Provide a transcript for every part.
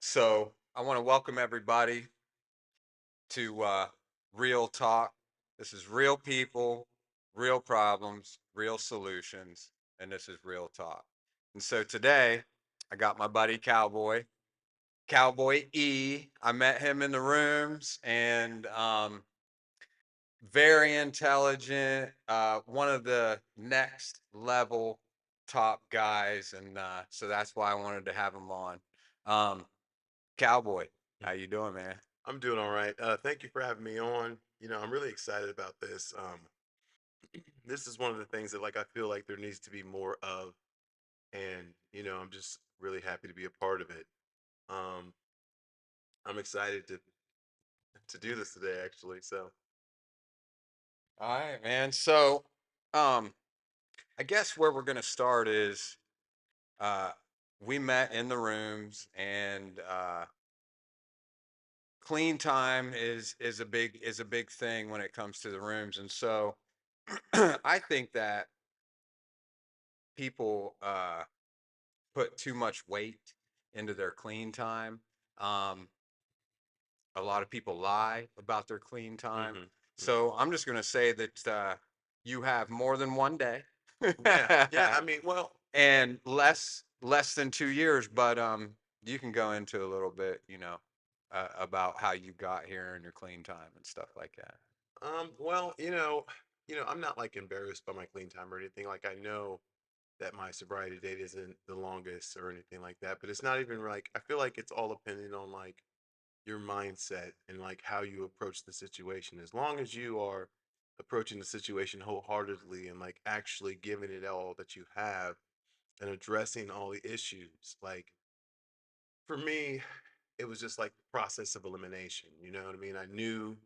So I want to welcome everybody to Real Talk. This is real people, real problems, real solutions, and this is Real Talk. And so today I got my buddy Cowboy, Cowboy E. I met him in the rooms and very intelligent, one of the next level top guys. And so that's why I wanted to have him on. Um, Cowboy, Mm. how you doing, man? I'm doing all right. Thank you for having me on. I'm really excited about this. This is one of the things that I feel like there needs to be more of, and I'm just really happy to be a part of it. Um, I'm excited to do this today, actually. So, All right, man. So, um, I guess where we're gonna start is uh, we met in the rooms, and clean time is a big thing when it comes to the rooms, and so I think that people put too much weight into their clean time. Um, a lot of people lie about their clean time, hmm so I'm just gonna say that you have more than one day. yeah, yeah. I mean, well, And less than 2 years, but you can go into a little bit, about how you got here and your clean time and stuff like that. well, I'm not embarrassed by my clean time or anything. Like I know that my sobriety date isn't the longest or anything like that, but it's not even I feel like it's all dependent on your mindset and how you approach the situation. As long as you are approaching the situation wholeheartedly and actually giving it all that you have and addressing all the issues, for me, it was just the process of elimination. You know what I mean? I knew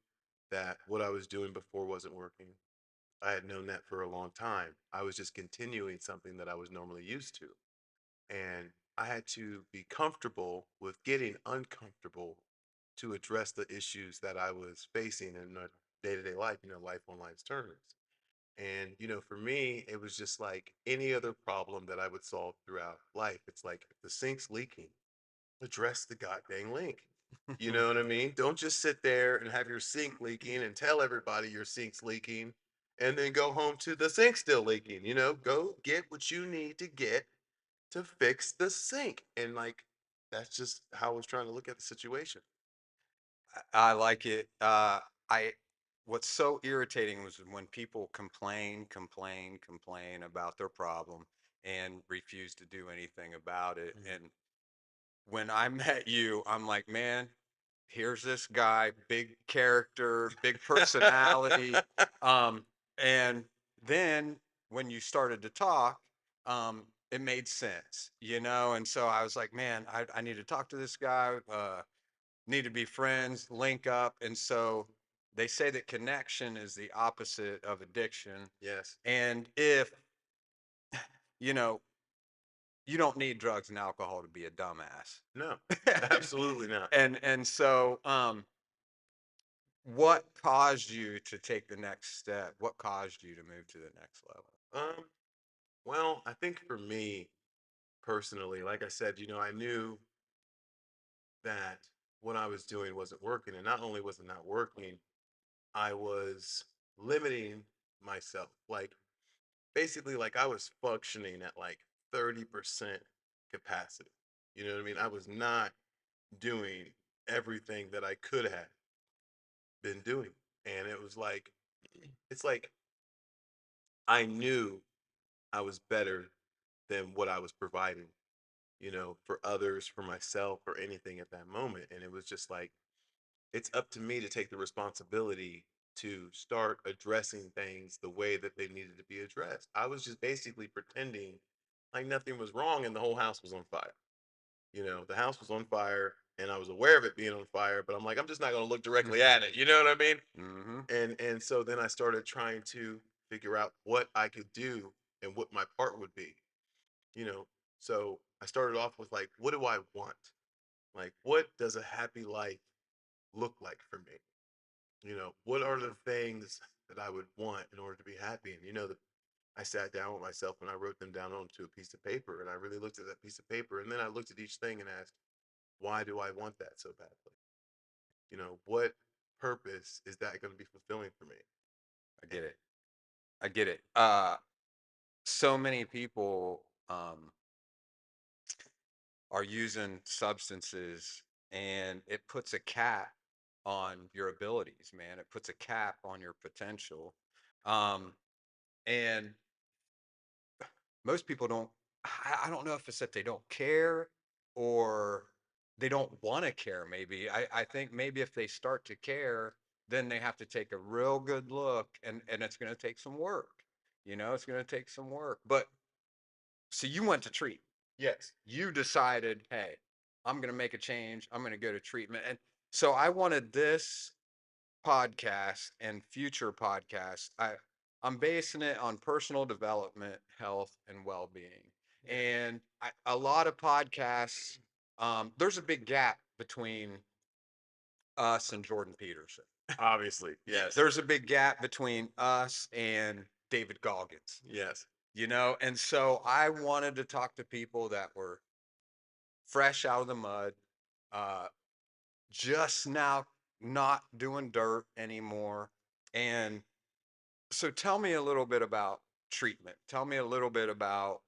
that what I was doing before wasn't working. I had known that for a long time. I was just continuing something that I was normally used to. And I had to be comfortable with getting uncomfortable to address the issues that I was facing in my day-to-day life, life on life's terms. And, for me, it was just like any other problem that I would solve throughout life. It's like if the sink's leaking, address the goddamn leak. You know what I mean? Don't just sit there and have your sink leaking and tell everybody your sink's leaking and then go home to the sink still leaking. Go get what you need to get to fix the sink. And that's just how I was trying to look at the situation. I like it. I What's so irritating was when people complain about their problem and refuse to do anything about it. Mhm. And when I met you, I'm like, man, here's this guy, big character, big personality. Um, and then when you started to talk, it made sense, And so I was like, man, I need to talk to this guy, need to be friends, link up. And so they say that connection is the opposite of addiction. Yes. And if, you know, you don't need drugs and alcohol to be a dumbass. No, absolutely not. And so what caused you to take the next step? What caused you to move to the next level? Um, well, I think for me personally, like I said, I knew that what I was doing wasn't working. And not only was it not working, I was limiting myself. Basically, I was functioning at 30% capacity. You know what I mean? I was not doing everything that I could have been doing. And it was it's like I knew I was better than what I was providing, for others, for myself, or anything at that moment. And it was just it's up to me to take the responsibility to start addressing things the way that they needed to be addressed. I was just basically pretending like nothing was wrong and the whole house was on fire. The house was on fire and I was aware of it being on fire, but I'm like, I'm just not going to look directly at it. You know what I mean? Mm-hmm. And so then I started trying to figure out what I could do and what my part would be. You know, so I started off with what do I want? What does a happy life look like for me? What are the things that I would want in order to be happy? And I sat down with myself and I wrote them down onto a piece of paper and I really looked at that piece of paper and then I looked at each thing and asked, why do I want that so badly? What purpose is that going to be fulfilling for me? I get it. I get it. So many people are using substances, and it puts a cap on your abilities, man. It puts a cap on your potential. Um, and most people don't, I don't know if it's that they don't care or they don't want to care, maybe. I think maybe if they start to care, then they have to take a real good look, and it's going to take some work. It's going to take some work. But so you went to treat. Yes. You decided, hey, I'm going to make a change. I'm going to go to treatment. And so I wanted this podcast and future podcasts. I'm basing it on personal development, health, and well-being. Yeah. And a lot of podcasts, there's a big gap between us and Jordan Peterson. Obviously. Yes. There's a big gap between us and David Goggins. Yes. And so I wanted to talk to people that were fresh out of the mud, uh, just now not doing dirt anymore. And so tell me a little bit about treatment. Tell me a little bit about,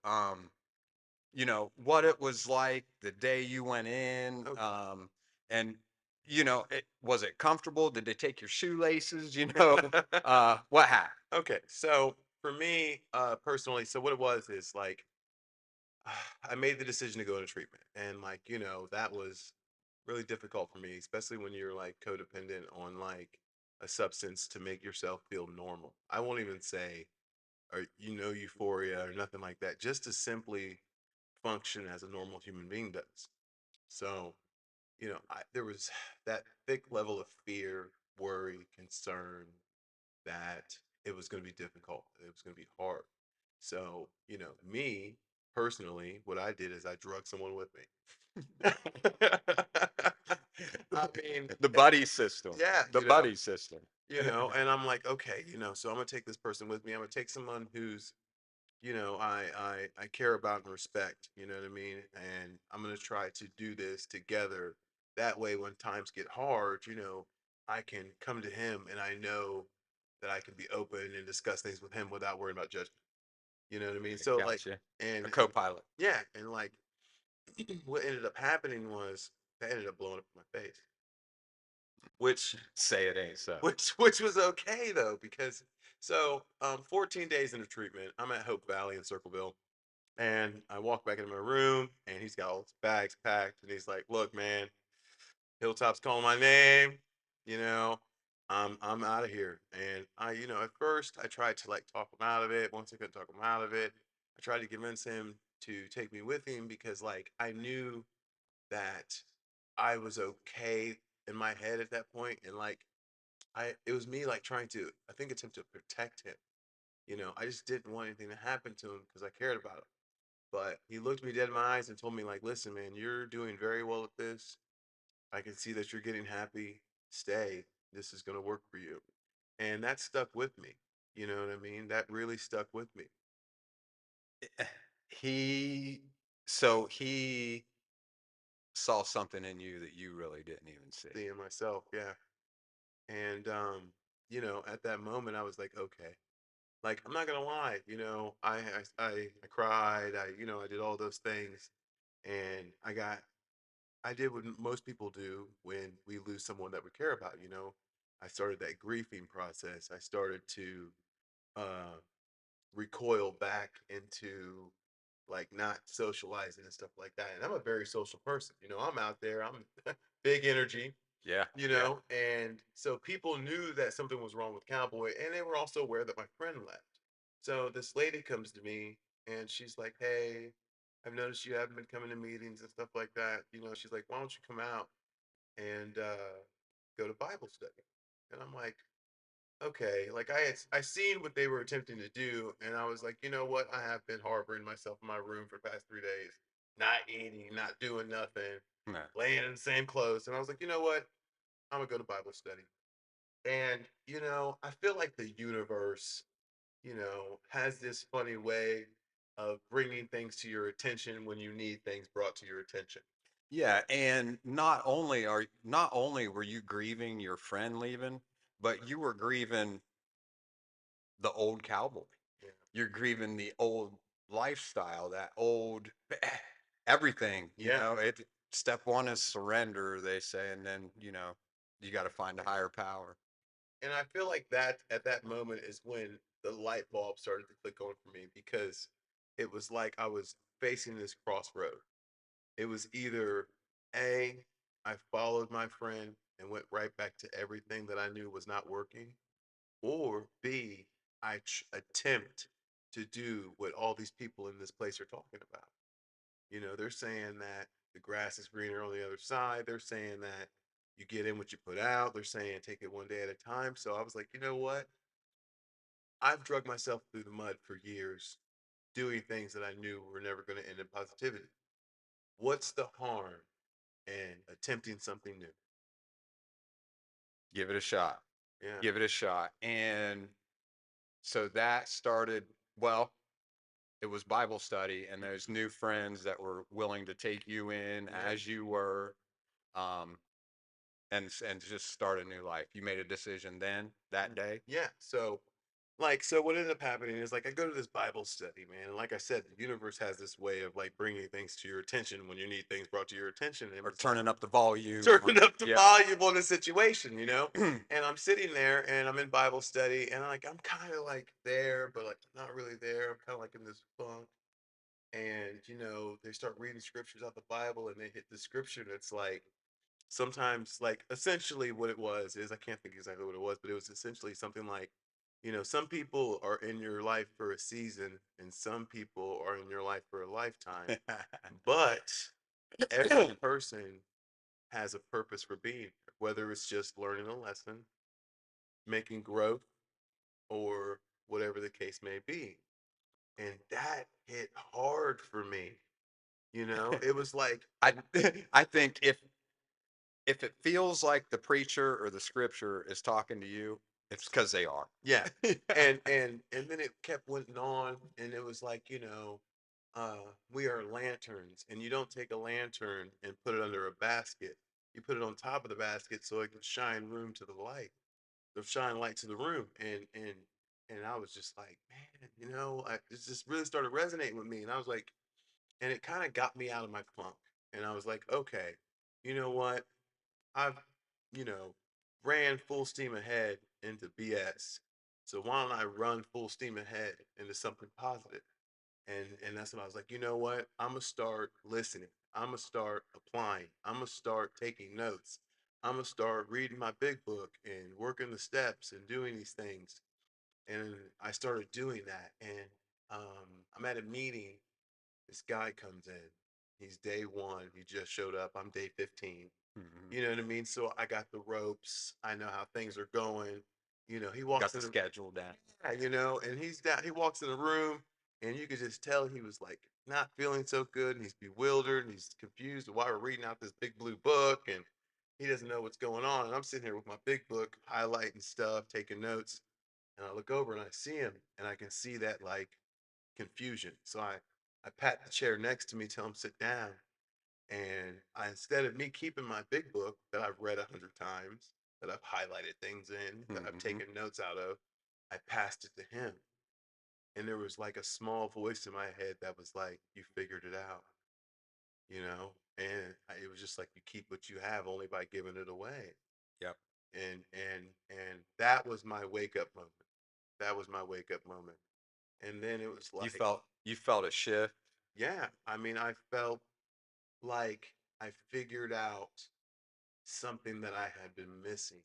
what it was like the day you went in. Okay. And, was it comfortable? Did they take your shoelaces? What happened? Okay. So for me, personally, so what it was is like I made the decision to go into treatment, and like that was really difficult for me, especially when you're like codependent on like a substance to make yourself feel normal. I won't even say or euphoria or nothing like that, just to simply function as a normal human being does. So there was that thick level of fear, worry, concern that it was going to be difficult. It was going to be hard. So, me personally, what I did is I drugged someone with me. I mean, The buddy system. yeah, The buddy system. and I'm like, okay, so I'm gonna take this person with me. I'm gonna take someone who's, I care about and respect. You know what I mean? And I'm gonna try to do this together. That way, when times get hard, I can come to him and I know that I can be open and discuss things with him without worrying about judgment. You know what I mean? So like, Gotcha. and A and co-pilot. yeah, and like, what ended up happening was that ended up blowing up in my face, which Say it ain't so. which was okay though because 14 days into treatment, I'm at Hope Valley in Circleville, and I walk back into my room, and he's got all his bags packed, and he's like, "Look, man, Hilltop's calling my name. You know, I'm out of here." And at first, I tried to like talk him out of it. Once I couldn't talk him out of it, I tried to convince him to take me with him because like I knew that I was okay in my head at that point, and like it was me like trying to I think attempt to protect him. I just didn't want anything to happen to him because I cared about him. But he looked me dead in my eyes and told me like, "Listen, man, you're doing very well at this. I can see that you're getting happy. Stay. This is going to work for you." And that stuck with me. You know what I mean? That really stuck with me. He, so he saw something in you that you really didn't even see. Seeing myself, yeah. And at that moment I was like, "Okay." Like I'm not going to lie, I cried, I did all those things, and I did what most people do when we lose someone that we care about. I started that grieving process. I started to uh, recoil back into like not socializing and stuff like that. And I'm a very social person. I'm out there. I'm big energy. Yeah, yeah, And so people knew that something was wrong with Cowboy, and they were also aware that my friend left. So this lady comes to me, and she's like, "Hey, I've noticed you haven't been coming to meetings and stuff like that. She's like, why don't you come out and go to Bible study?" And I'm like, okay, like I seen what they were attempting to do, and I was like, you know what? I have been harboring myself in my room for the past 3 days, not eating, not doing nothing, no. laying in the same clothes, and I was like, you know what? I'm gonna go to Bible study. And I feel like the universe, has this funny way of bringing things to your attention when you need things brought to your attention. Yeah, and not only were you grieving your friend leaving, but you were grieving the old cowboy. Yeah. You're grieving the old lifestyle, that old everything, Yeah. step one is surrender, they say, and then, you got to find a higher power. And I feel like that at that moment is when the light bulb started to click on for me because it was like I was facing this crossroad. It was either A, I followed my friend and went right back to everything that I knew was not working, or B, attempt to do what all these people in this place are talking about. They're saying that the grass is greener on the other side. They're saying that you get in what you put out. They're saying take it one day at a time. So I was like, you know what? I've drug myself through the mud for years doing things that I knew were never going to end in positivity. What's the harm in attempting something new? Give it a shot. Yeah. Give it a shot. And so that started, well, it was Bible study, and Mhm. there's new friends that were willing to take you in Yeah. as you were, um, and just start a new life. You made a decision then, that day. Yeah. So what ended up happening is like I go to this Bible study, man. And like I said, the universe has this way of like bringing things to your attention when you need things brought to your attention. And it Or was like turning up the volume on, turning up the yeah. volume on the situation. And I'm sitting there and I'm in Bible study and like I'm kind of like there, but like not really there. I'm kind of like in this funk. And they start reading scriptures out the Bible and they hit the scripture and it's like sometimes like essentially what it was is I can't think exactly what it was, but it was essentially something like, some people are in your life for a season and some people are in your life for a lifetime, but every person has a purpose for being here, whether it's just learning a lesson, making growth, or whatever the case may be. And that hit hard for me. It was like, I I think if it feels like the preacher or the scripture is talking to you, it's because they are. yeah. And then it kept went on, and it was like, we are lanterns, and you don't take a lantern and put it under a basket. You put it on top of the basket so it can shine room to the light, or shine light to the room. And I was just like, man, it just really started resonating with me. And I was like, and it kind of got me out of my funk. And I was like, okay, you know what? I've, you know, ran full steam ahead into BS. So why don't I run full steam ahead into something positive? And that's when I was like, you know what? I'm gonna start listening. I'm gonna start applying. I'm gonna start taking notes. I'm gonna start reading my big book and working the steps and doing these things. And I started doing that. And I'm at a meeting. This guy comes in. He's day one. He just showed up. I'm day 15. Mhm. You know what I mean? So I got the ropes. I know how things are going. He walks Got the in the schedule down. and he's down. He walks in the room, and you could just tell he was like not feeling so good, and he's bewildered, and he's confused why we're reading out this big blue book, and he doesn't know what's going on. And I'm sitting here with my big book, highlighting stuff, taking notes, and I look over and I see him, and I can see that like confusion. So I pat the chair next to me, tell him sit down, and instead of me keeping my big book that I've read 100 times, that I've highlighted things in, that I've Mhm. taken notes out of, I passed it to him. And there was like a small voice in my head that was like, "You figured it out," you know? And it was just like, you keep what you have only by giving it away. Yep. And that was my wake up moment. That was my wake up moment. And then it was You like, felt you felt a shift. yeah, I mean, I felt like I figured out something that I had been missing.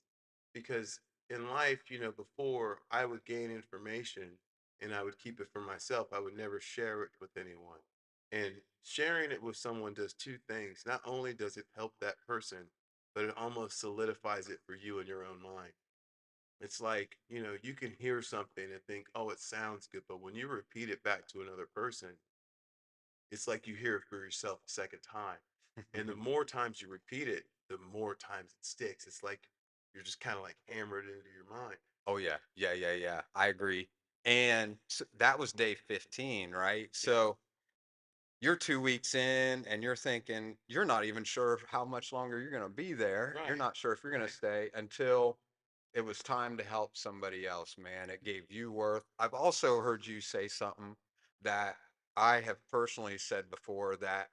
Because in life, before I would gain information and I would keep it for myself, I would never share it with anyone. And sharing it with someone does two things. Not only does it help that person, but it almost solidifies it for you in your own mind. It's like, you can hear something and think, oh, it sounds good. But when you repeat it back to another person, it's like you hear it for yourself a second time. And the more times you repeat it, the more times it sticks. It's like you're just kind of like hammered into your mind. Oh yeah. Yeah, yeah, yeah. I agree. And that was day 15, right? Yeah. So you're 2 weeks in and you're thinking you're not even sure how much longer you're going to be there. You're Right. not sure if you're going to Right. stay until it was time to help somebody else, man. It gave you worth. I've also heard you say something that I have personally said before, that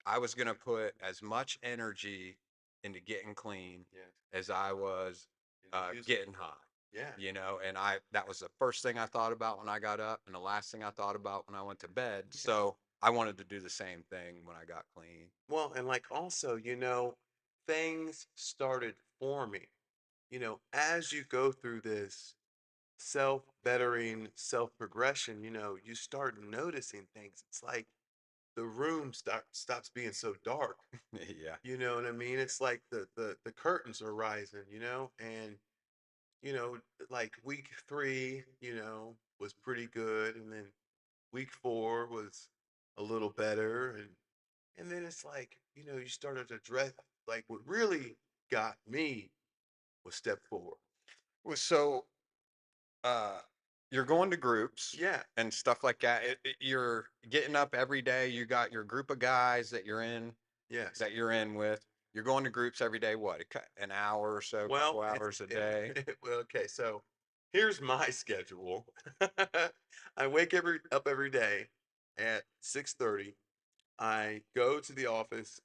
I was going to put as much energy into getting clean Yes. as I was And to use it. getting high. Yeah. And that was the first thing I thought about when I got up and the last thing I thought about when I went to bed. Yeah. So I wanted to do the same thing when I got clean. Well, and like also, things started forming. As you go through this self-bettering, self-progression, you start noticing things. It's like the room stops being so dark. Yeah. You know what I mean? It's like the curtains are rising, and you know, like week 3, was pretty good, and then week 4 was a little better, and then it's like, you started to dress. Like what really got me was step 4. Well, so uh, you're going to groups Yeah. and stuff like that. You're getting up every day. You got your group of guys Yes. that you're in with. You're going to groups every day. What, an hour or so, a Well, couple hours a day? well, okay. So here's my schedule. I up every day at 6:30. I go to the office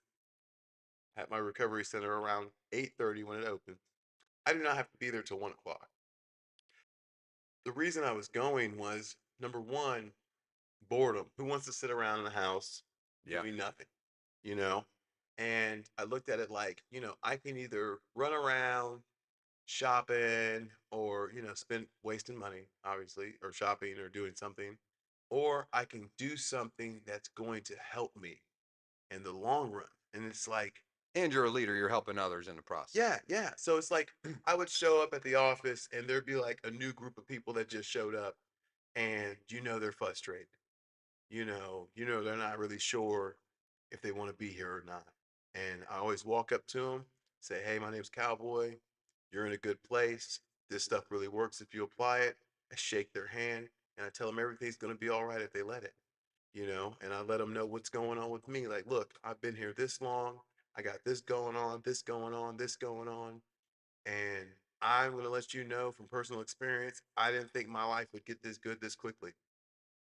at my recovery center around 8:30 when it opens. I do not have to be there till 1 o'clock. The reason I was going was number one, boredom. Who wants to sit around in the house Yeah. doing nothing? You know? And I looked at it like, I can either run around shopping or, spend wasting money, obviously, or shopping or doing something, or I can do something that's going to help me in the long run. And it's like, And you're a leader. You're helping others in the process. yeah, yeah. So it's like I would show up at the office and there'd be like a new group of people that just showed up, and they're frustrated. They're not really sure if they want to be here or not. And I always walk up to them, say, "Hey, my name's Cowboy. You're in a good place. This stuff really works if you apply it." I shake their hand and I tell them everything's going to be all right if they let it. And I let them know what's going on with me. Like, look, I've been here this long. I got this going on, this going on, this going on. And I'm going to let you know from personal experience, I didn't think my life would get this good this quickly.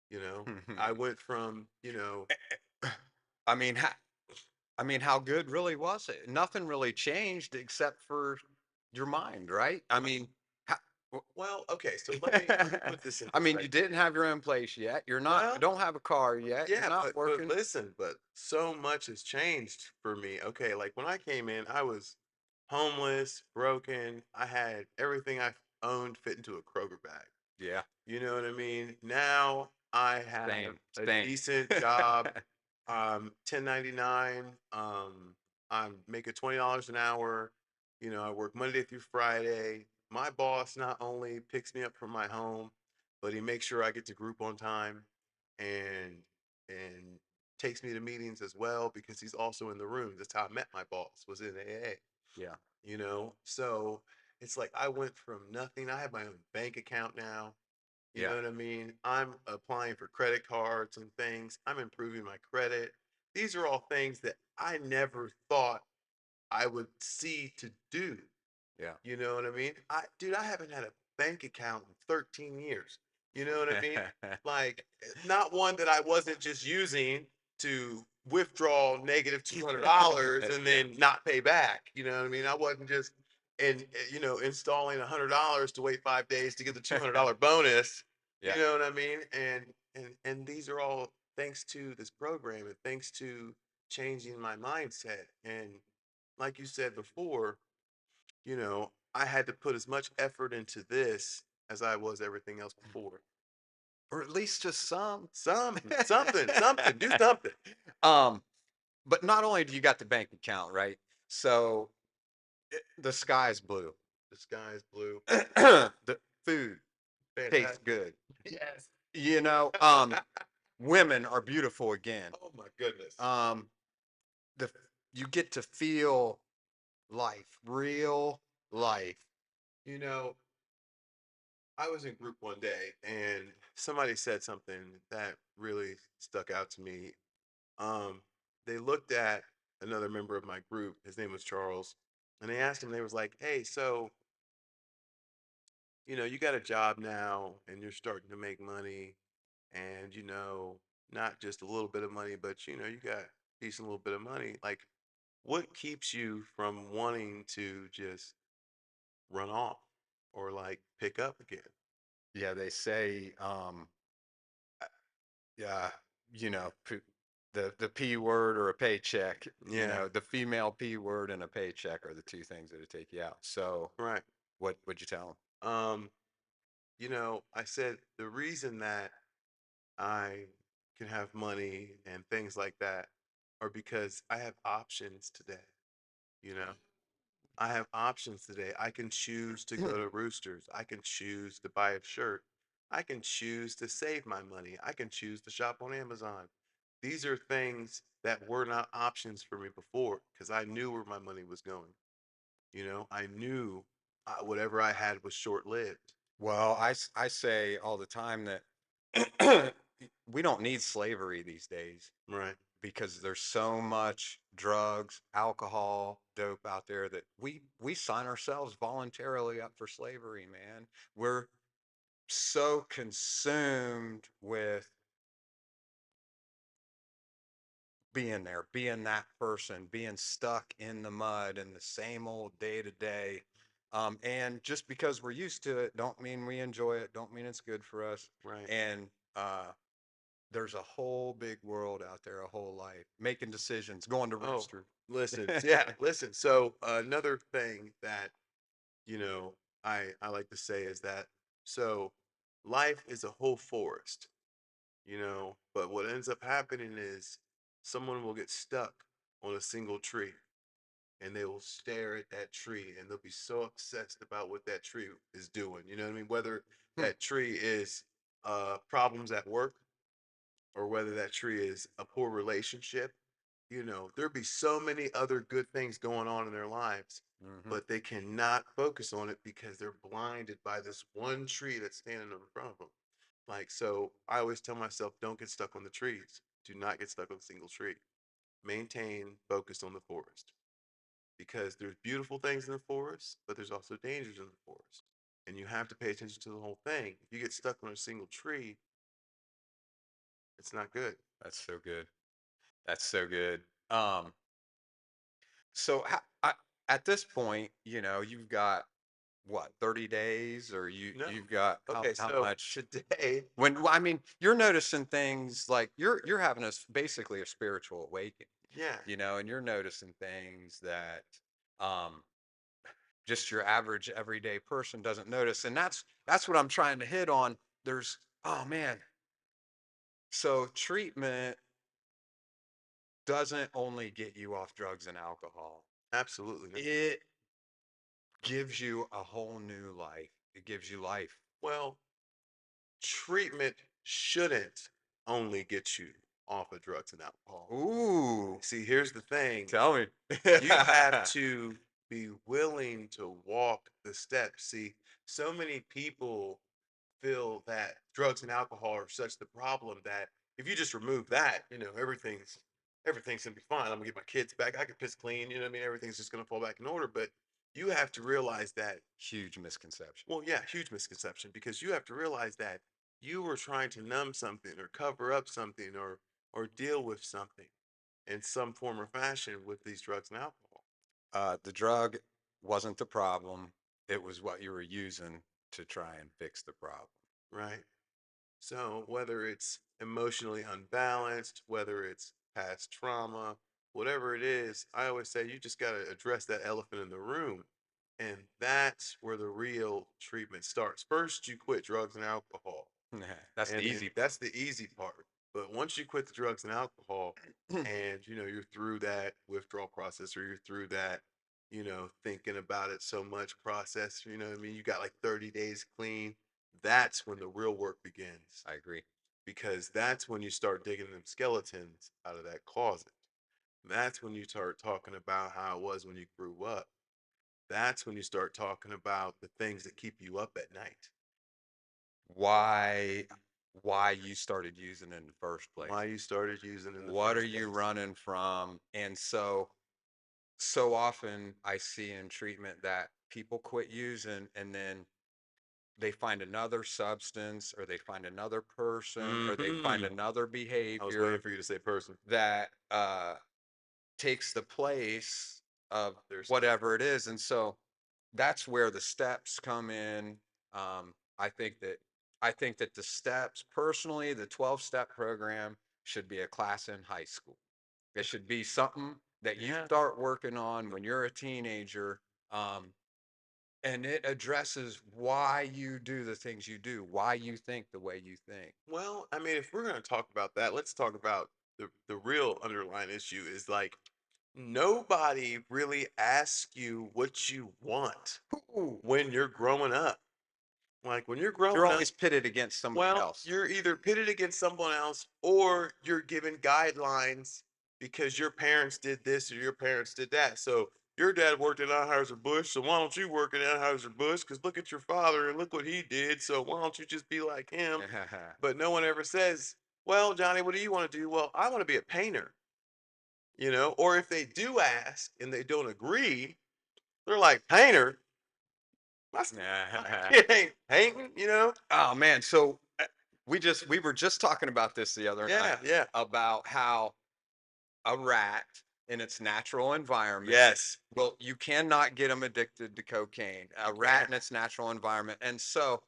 You know, I went from, I mean, how good really was it? Nothing really changed except for your mind, right? I well, mean, how, well, okay, so let me put this in I mean, you perspective. didn't have your own place yet. You Well, don't have a car yet. You're yeah, not but working. listen, but so much has changed for me. Okay, like when I came in, I was homeless, broken. I had everything I owned fit into a Kroger bag. Yeah, You know what I mean? Now I have same, a same. decent job. 1099. I'm making $20 an hour. I work Monday through Friday. My boss not only picks me up from my home, but he makes sure I get to group on time, and and takes me to meetings as well because he's also in the room. That's how I met my boss, was in AA. Yeah, So it's like I went from nothing. I have my own bank account now. You yeah. know what I mean? I'm applying for credit cards and things. I'm improving my credit. These are all things that I never thought I would see to do. Yeah. You know what I mean? Dude, I haven't had a bank account in 13 years. You know what I mean? Like, not one that I wasn't just using to withdraw negative $200 and Yeah. then not pay back. You know what I mean? I wasn't just installing $100 to wait 5 days to get the $200 bonus. You Yeah. know what I mean? And these are all thanks to this program and thanks to changing my mindset. And like you said before, I had to put as much effort into this as I was everything else before. Or at least just some. Something, do something. um, but not only do you got the bank account, right? So the sky's blue. The sky is blue. The food tastes Fantastic. good. Yes. You know, women are beautiful again. Oh my goodness. Um, the you get to feel life, real life. You know, I was in group one day and somebody said something that really stuck out to me. um, they looked at another member of my group. His name was Charles, and they asked him. They was like, "Hey, so you got a job now, and you're starting to make money, and not just a little bit of money, but you got decent little bit of money. Like, what keeps you from wanting to just run off or like pick up again?" Yeah, they say, uh, yeah, you know, the P word or a paycheck, Yeah, the female P word and a paycheck are the two things that take you out. So right. what would you tell Um, I said the reason that I can have money and things like that are because I have options today. You know, I have options today. I can choose to go them? to Roosters. I can choose to buy a shirt. I can choose to save my money. I can choose to shop on Amazon. These are things that were not options for me before because I knew where my money was going. I knew whatever I had was short lived. Well, I say all the time that we don't need slavery these days Right. because there's so much drugs, alcohol, dope out there that we sign ourselves voluntarily up for slavery, man. We're so consumed with being there, being that person, being stuck in the mud and the same old day to day. And just because we're used to it, don't mean we enjoy it, don't mean it's good for us. Right. And there's a whole big world out there, a whole life, making decisions, going to Oh, Rooster. listen. Yeah, listen. So another thing that you know I like to say is that so life is a whole forest, but what ends up happening is someone will get stuck on a single tree and they will stare at that tree and they'll be so obsessed about what that tree is doing. You know what I mean? Whether that tree is problems at work or whether that tree is a poor relationship, there'd be so many other good things going on in their lives, Hmm. but they cannot focus on it because they're blinded by this one tree that's standing in front of them. Like, so I always tell myself, don't get stuck on the trees. Do not get stuck on a single tree. Maintain focus on the forest because there's beautiful things in the forest, but there's also dangers in the forest. And you have to pay attention to the whole thing. If you get stuck on a single tree, it's not good. That's so good. That's so good. Um, so at this point, you've got what, 30 days, or No. you've got Okay, how so much? today, Well, I mean, you're noticing things like you're having basically a spiritual awakening, yeah, and you're noticing things that um just your average everyday person doesn't notice. And that's what I'm trying to hit on. There's Oh man, so treatment doesn't only get you off drugs and alcohol. absolutely not. It gives you a whole new life. It gives you life. Well, treatment shouldn't only get you off of drugs and alcohol. Ooh, See, here's the thing. tell me. You have to be willing to walk the steps. See, so many people feel that drugs and alcohol are such the problem that if you just remove that, everything's gonna be fine. I'm gonna get my kids back. I can piss clean. You know what I mean? Everything's just gonna fall back in order. But you have to realize that. Huge misconception. Well, yeah, huge misconception because you have to realize that you were trying to numb something or cover up something or deal with something in some form or fashion with these drugs and alcohol, The drug wasn't the problem. It was what you were using to try and fix the problem. right? So, whether it's emotionally unbalanced, whether it's past trauma, whatever it is, I always say you just got to address that elephant in the room. And that's where the real treatment starts. First, you quit drugs and alcohol. That's the And then easy that's the easy part. But once you quit the drugs and alcohol part. and you're through that withdrawal process or you're through that, thinking about it so much process, what I mean, you got like 30 days clean, that's when the real work begins. I agree. Because that's when you start digging them skeletons out of that closet. That's when you start talking about how it was when you grew up. That's when you start talking about the things that keep you up at night. Why? why you started using it in the first place. Why you started using in the What are first you place. running from? And so often I see in treatment that people quit using and then they find another substance or they find another person or they find Hmm. another I was waiting behavior for you to say person. that takes the place of There's whatever it is. And so that's where the steps come in. I think that the steps, personally, the 12-step program should be a class in high school. It should be something that you yeah. start working on when you're a teenager. Um, and it addresses why you do the things you do, why you think the way you think. Well, I mean, if we're gonna talk about that, let's talk about the real underlying issue is like nobody really asks you what you want Ooh, when you're growing up. Like when you're you're growing up, always pitted against somebody well, else. you're either pitted against someone else or you're given guidelines because your parents did this or your parents did that. So your dad worked at Anheuser-Busch, so why don't you work at Anheuser-Busch? Because look at your father and look what he did. So why don't you just be like him? But no one ever says, well, Johnny, what do you want to do? Well, I want to be a painter, you know? Or if they do ask and they don't agree, they're like, painter? My kid ain't painting, you know? Oh man, so we were just talking about this the other night Yeah, yeah. about how a rat in its natural environment, Yes. well, you cannot get them addicted to cocaine. You A rat can't. in its natural environment, and so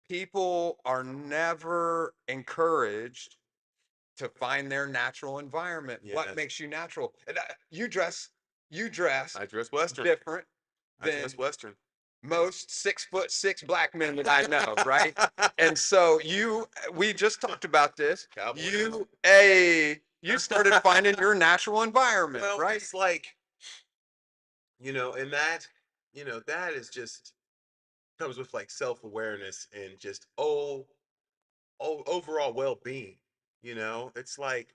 people are never encouraged to find their natural environment. What Yes. makes you natural? And you dress I dress Western. different I dress than Western. most 6'6" black men that I know, right? And so we just talked about this. Cowboy. You started finding your natural environment, Well, right? it's like, and that, that is just comes with like self-awareness and just overall well-being. It's like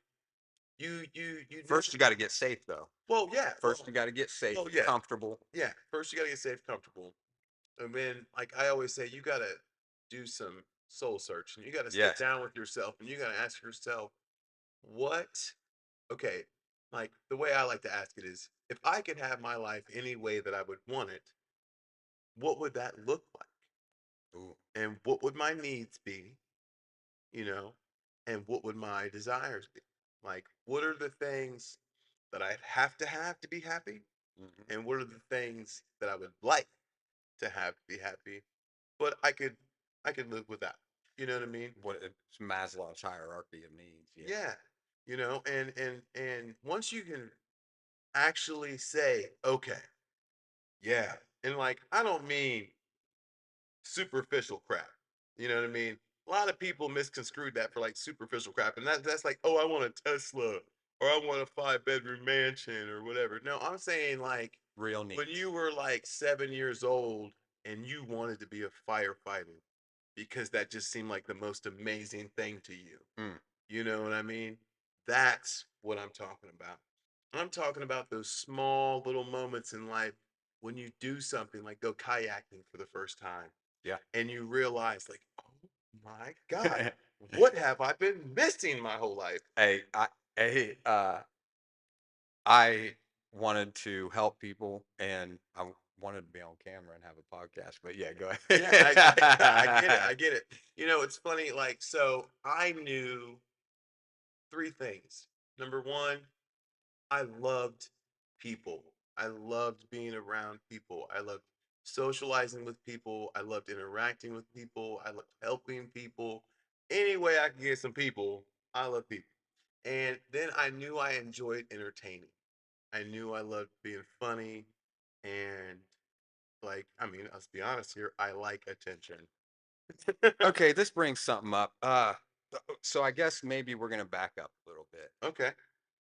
you never. First, you got to get safe, though. Well, yeah. First, you got to get safe, Well, yeah. comfortable. Yeah. First, you gotta get safe, comfortable, and then, like I always say, you gotta do some soul search, and you gotta sit Yes. down with yourself, and you gotta ask yourself, what okay, like the way I like to ask it is if I could have my life any way that I would want it, what would that look like? Ooh. And what would my needs be, you know? And what would my desires be? Like, what are the things that I have to be happy? Mhm. And what are the things that I would like to have to be happy, but I could live without. You know what I mean? What it's Maslow's hierarchy of needs. Yeah. Yeah. And once you can actually say, okay, yeah. And like, I don't mean superficial crap. You know what I mean? A lot of people misconstrued that for like superficial crap. And that's like, oh, I want a Tesla or I want a 5-bedroom mansion or whatever. No, I'm saying like Real when needs. you were like 7 years old and you wanted to be a firefighter because that just seemed like the most amazing thing to you. Mm. You know what I mean? That's what I'm talking about. I'm talking about those small little moments in life when you do something like go kayaking for the first time Yeah. and you realize, like, oh my God, what have I been missing my whole life? hey, I, hey, I wanted to help people, and I wanted to be on camera and have a podcast. But yeah, go Yeah, I get it. ahead. I get it. It's funny. Like, so I knew three things. Number one, I loved people. I loved being around people. I loved socializing with people. I loved interacting with people. I loved helping people. Any way I could get some people, I love people. And then I knew I enjoyed entertaining. I knew I loved being funny. And, like, I mean, let's be honest here, I like attention. Okay, this brings something up. So I guess maybe we're gonna back up a little bit. Okay.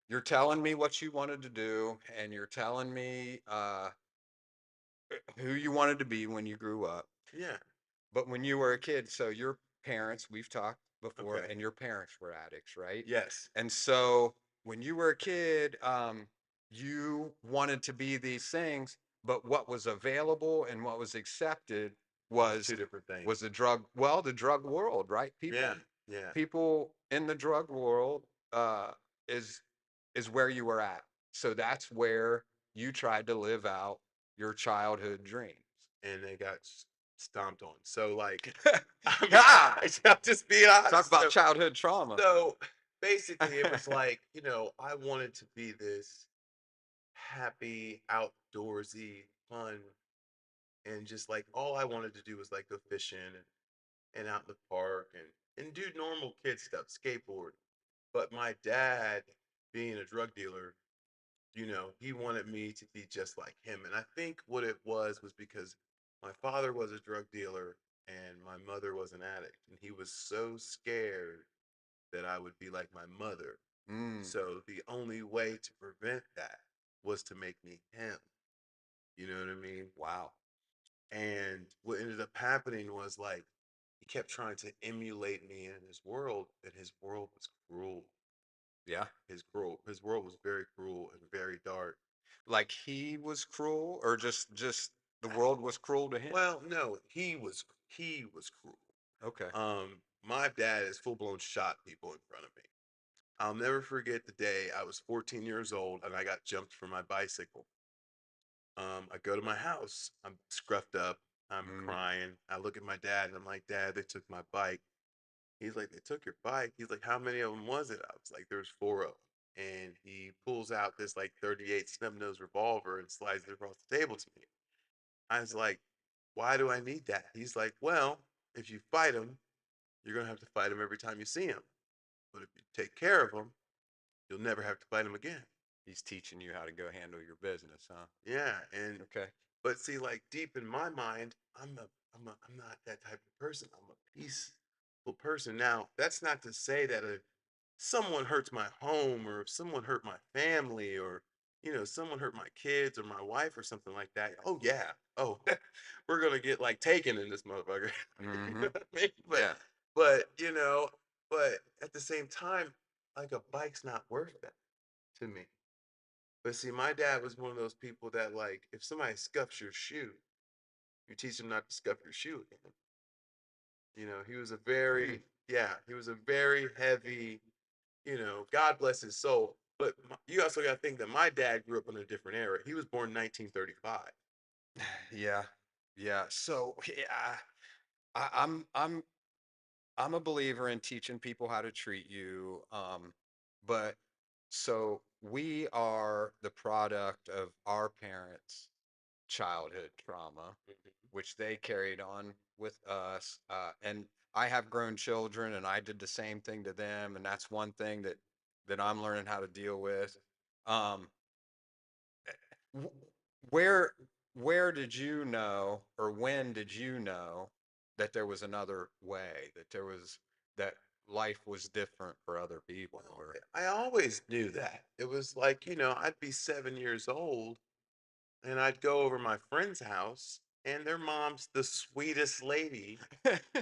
You're telling me what you wanted to do, and you're telling me who you wanted to be when you grew up. Yeah. But when you were a kid, so your parents, we've talked before, Okay. and your parents were addicts, right? Yes. And so when you were a kid, you wanted to be these things, but what was available and what was accepted Those was two different things. was the drug, well, the drug world, right? Yeah. People Yeah. People in the drug world uh, is is where you were at. So that's where you tried to live out your childhood dreams. And they got stomped on. So like, I mean, Yeah, I'm just being talk honest. about childhood trauma. So basically, it was like, I wanted to be this happy, outdoorsy, fun, and just like all I wanted to do was like go fishing and out in the park and do normal kid stuff, skateboard. But my dad, being a drug dealer, he wanted me to be just like him. And I think what it was because my father was a drug dealer and my mother was an addict. And he was so scared that I would be like my mother. Mm, So the only way to prevent that was to make me him. You know what I mean? wow. And what ended up happening was like he kept trying to emulate me in his world, and his world was cruel. Yeah. His world was very cruel and very dark. Like he was cruel, or just the world was cruel to him. Well, no, he was cruel. Okay. My dad has full blown shot people in front of me. I'll never forget the day I was 14 years old and I got jumped from my bicycle. I go to my house. I'm scruffed up. I'm Mm, crying. I look at my dad and I'm like, Dad, they took my bike. He's like, they took your bike. He's like, how many of them was it? I was like, there's four of them. And he pulls out this like 38 snub nose revolver and slides it across the table to me. I was like, why do I need that? He's like, well, if you fight him, you're going to have to fight him every time you see him. But if you take care of him, you'll never have to fight him again. he's teaching you how to go handle your business, huh? Yeah. And, Okay. but see, like deep in my mind, I'm not that type of person. I'm a peaceful person. Now, that's not to say that if someone hurts my home or if someone hurt my family or someone hurt my kids or my wife or something like that, oh yeah, oh, we're gonna get like taken in this motherfucker. You Mm-hmm. know what I mean? but Yeah. but you know but at the same time, like a bike's not worth that to me. But see, my dad was one of those people that, like, if somebody scuffs your shoe, you teach them not to scuff your shoe again. He was a Mm. very, yeah, he was a very heavy, God bless his soul. But you also got to think that my dad grew up in a different era. He was born 1935. Yeah. Yeah. So yeah, I, I'm a believer in teaching people how to treat you. But so we are the product of our parents' childhood trauma, Mhm. which they carried on with us. And I have grown children, and I did the same thing to them, and that's one thing that I'm learning how to deal with. Um, where where did you know, or when did you know that there was another way, that there was that life was different for other people, Well, or I always knew that. It was like, I'd be 7 years old and I'd go over my friend's house, and their mom's the sweetest lady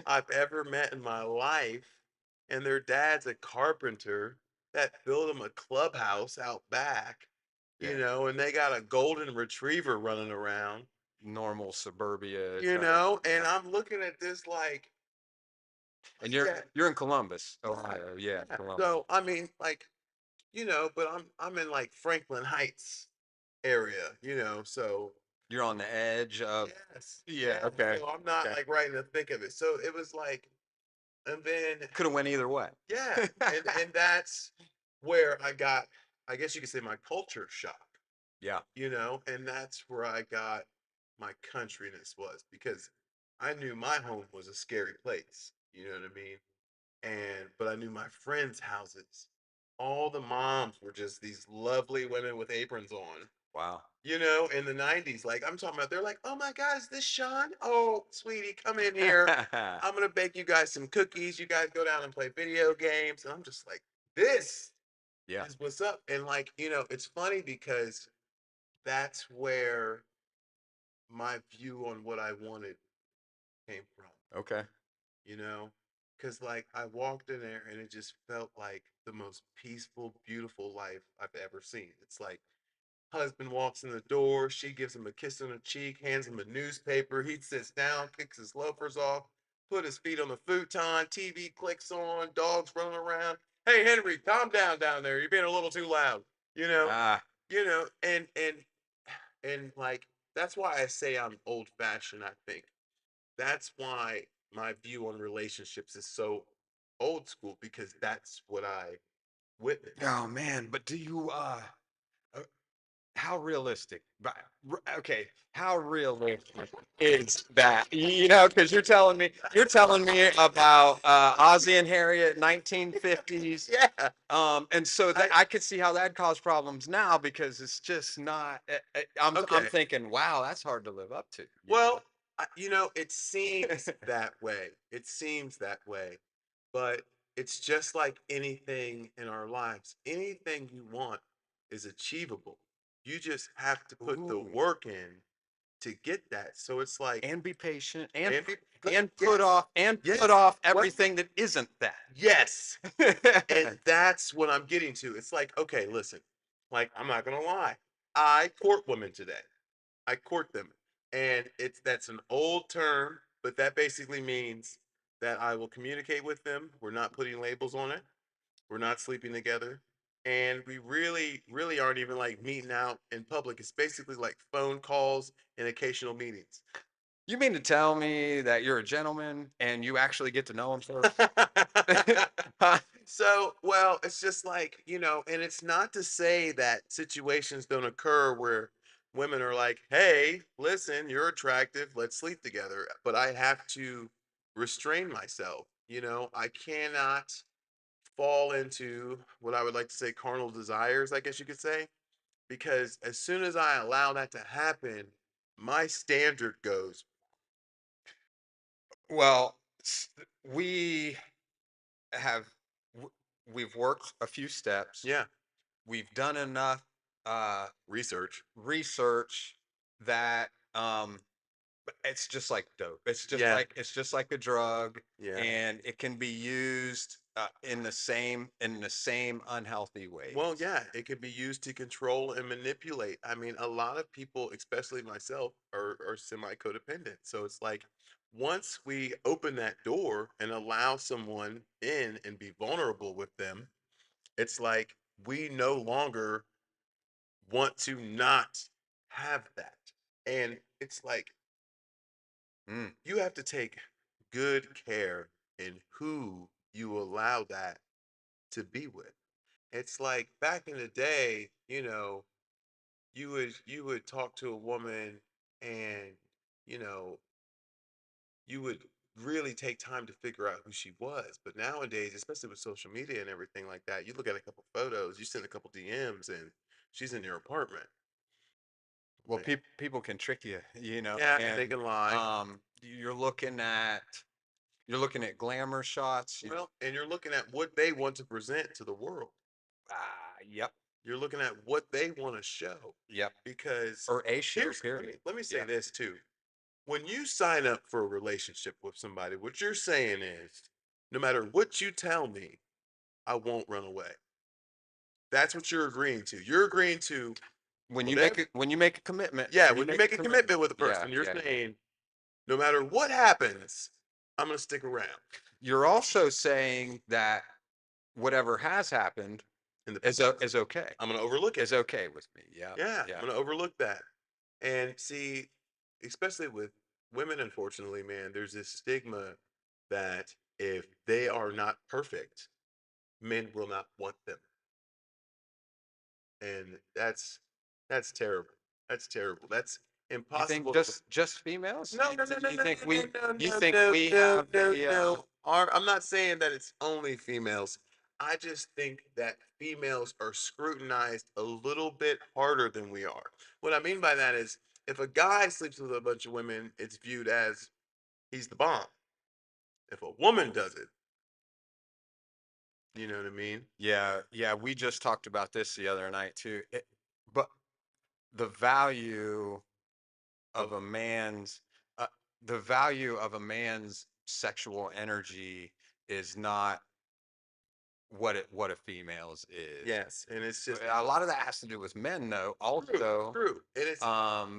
I've ever met in my life. And their dad's a carpenter that built them a clubhouse out back, yeah, and they got a golden retriever running around, normal suburbia kind of, and yeah. I'm looking at this And like that. you're in Columbus, Ohio, yeah, Yeah. Columbus. So, I mean, like, but I'm in like Franklin Heights area, so You're on the edge of, yes, yeah, yeah. okay, So I'm not okay. like right in the thick of it. So it was like, and then Could have went either way. yeah, and that's where I got, I guess you could say, my culture shock, Yeah, and that's where I got my countryness was because I knew my home was a scary place. You know what I mean? But I knew my friends' houses. All the moms were just these lovely women with aprons on. wow. In the 90s, like I'm talking about, they're like, oh my God, is this Sean? Oh, sweetie, come in here. I'm gonna bake you guys some cookies. You guys go down and play video games. And I'm just like, this Yeah, is what's up. And like, it's funny because that's where my view on what I wanted came from, okay. you know? Because like I walked in there and it just felt like the most peaceful, beautiful life I've ever seen. It's like husband walks in the door, she gives him a kiss on the cheek, hands him a newspaper. He sits down, kicks his loafers off, put his feet on the futon, TV clicks on, dogs running around. Hey Henry, calm down there. You're being a little too loud. You know, Ah, and like that's why I say I'm old fashioned, I think. That's why my view on relationships is so old school because that's what I witnessed. oh man, but do you uh, how realistic? But okay, how realistic is that? You know, because you're telling me about Ozzy and Harriet, 1950s. Yeah. And so that I I could see how that caused problems now because it's just not. I'm okay. thinking, wow, that's hard to live up to. You Well, it seems know. that way. It seems that way. But it's just like anything in our lives. Anything you want is achievable. You just have to put the Ooh, work in to get that. So it's like, and be patient and be, and put yes, off and put yes, off what? everything that isn't Yes. that. And that's what I'm getting to. It's like, okay, listen, like, I'm not going to lie. I court women today. I court them. And that's an old term, but that basically means that I will communicate with them. We're not putting labels on it. We're not sleeping together. And we really, really aren't even like meeting out in public. It's basically like phone calls and occasional meetings. You mean to tell me that you're a gentleman and you actually get to know him first? Huh? So, well, it's just like, and it's not to say that situations don't occur where women are like, hey, listen, you're attractive, let's sleep together. But I have to restrain myself. I cannot fall into what I would like to say carnal desires, I guess you could say, because as soon as I allow that to happen, my standard goes, Well, we have w- we've worked a few steps. yeah, We've done enough uh, research. research that it's just like dope. Yeah, It's just like a drug, yeah. and it can be used in the same unhealthy Well, ways. yeah, it can be used to control and manipulate. I mean, a lot of people, especially myself, are semi codependent. So it's like once we open that door and allow someone in and be vulnerable with them, it's like we no longer want to not have that. And it's like Mm. you have to take good care in who you allow that to be with. It's like back in the day, you would talk to a woman and you know you would really take time to figure out who she was. But nowadays, especially with social media and everything like that, you look at a couple photos, you send a couple DMs, and she's in your apartment. Well, Like, people can trick you, yeah, they and can lie. you're looking at glamour shots. Well, and you're looking at what they want to present to the world. Yep, You're looking at what they want to show. yep, Because or a show, here's let me period. let me say Yeah. this too. When you sign up for a relationship with somebody, what you're saying is, no matter what you tell me, I won't run away. That's what you're agreeing to. You're agreeing to whatever. When you make a commitment, Yeah, when you when you make a make a commitment. commitment with a Yeah, person, you're yeah, yeah. saying, no matter what happens, I'm going to stick around You're also saying that whatever has happened in the is past. is okay. I'm going to overlook it. Is okay with me. Yeah, Yeah, I'm yeah. going to overlook that. And see, especially with women, unfortunately, man, there's this stigma that if they are not perfect, men will not want them. And that's terrible. That's terrible. That's You think impossible to. just females? No, no, no, no, You no, think no, we no, you no, think no, we no, have no, a no. I'm not saying that it's only females. I just think that females are scrutinized a little bit harder than we are. What I mean by that is, if a guy sleeps with a bunch of women, it's viewed as he's the bomb. If a woman does it, you know what I mean? yeah, yeah, we just talked about this the other night too. But the value of Of a man's uh, the value of a man's sexual energy is not what a female's is. yes, and it's just A lot of that has to do with men though true, also. true, and it's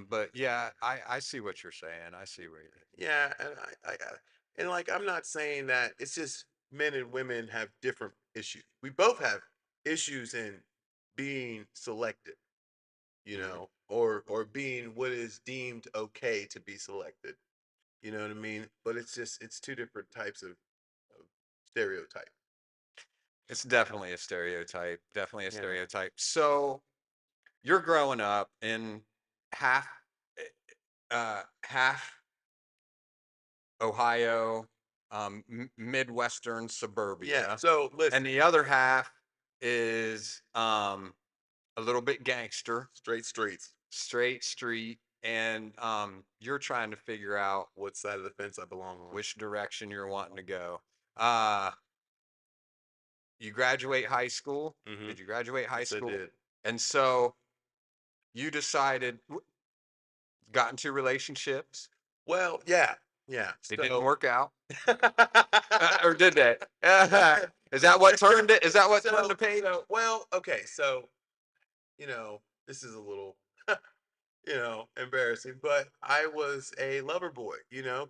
But yeah, I see what you're saying. I see where you're yeah, and I got it. And like, I'm not saying that it's just men and women have different issues. We both have issues in being selected, Mhm. or being what is deemed okay to be selected. You know what I mean? But it's two different types of stereotype. It's definitely a stereotype. Definitely a Yeah. stereotype. So you're growing up in half half Ohio, Midwestern Yeah. suburbia, So and listen, the other half is a little bit gangster, straight streets. straight street, and you're trying to figure out What side of the fence I belong on? which direction you're wanting to go. Uh, you graduate high school. Mm-hmm. Did you graduate high Yes, I school? did. And so you decided, got into relationships. Well, yeah, yeah. They didn't So, work out, or did they? Is that what turned it? Is that what turned the page? well, okay. So, this is a little, embarrassing, but I was a lover boy,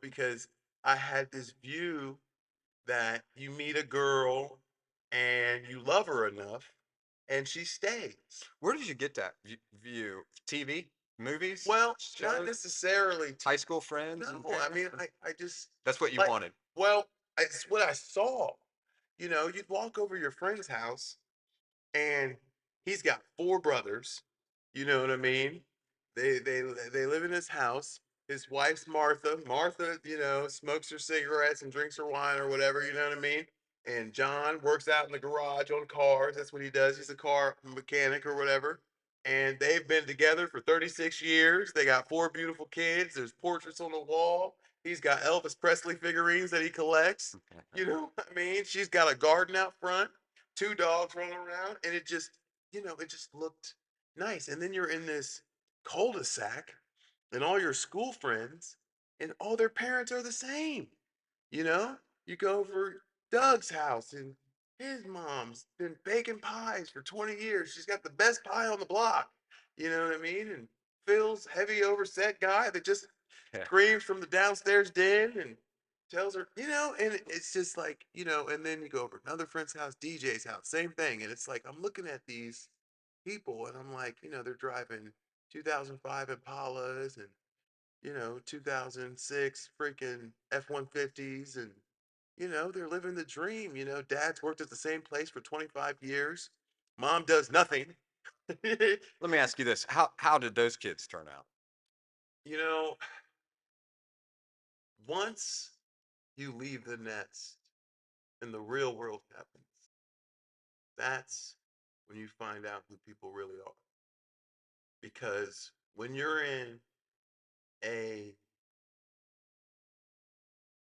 because I had this view that you meet a girl and you love her enough and she stays. Where did you get that view? TV, movies, Well, not shows, necessarily. high school friends, and No, I parents? mean, I just That's what you like, wanted. well, it's what I saw. You'd walk over your friend's house and he's got four brothers. You know what I mean? They live in his house. His wife's Martha. Martha, smokes her cigarettes and drinks her wine or whatever. You know what I mean? And John works out in the garage on cars. That's what he does. He's a car mechanic or whatever. And they've been together for 36 years. They got four beautiful kids. There's portraits on the wall. He's got Elvis Presley figurines that he collects. You know what I mean? She's got a garden out front, two dogs running around, and it just looked nice. And then you're in this cul-de-sac, and all your school friends and all their parents are the same. You know, you go over Doug's house, and his mom's been baking pies for 20 years. She's got the best pie on the block. You know what I mean? And Phil's heavy overset guy that just Yeah. screams from the downstairs den and tells her, and it's just like, and then you go over another friend's house, DJ's house, same thing. And it's like, I'm looking at these people and I'm like, they're driving 2005 Impalas and 2006 freaking F-150s, and they're living the dream. Dad's worked at the same place for 25 years. Mom does nothing. you Let me ask you this: how did those kids turn out? know, once you leave the nest and the real world happens, that's when you find out who people really are. Because when you're in a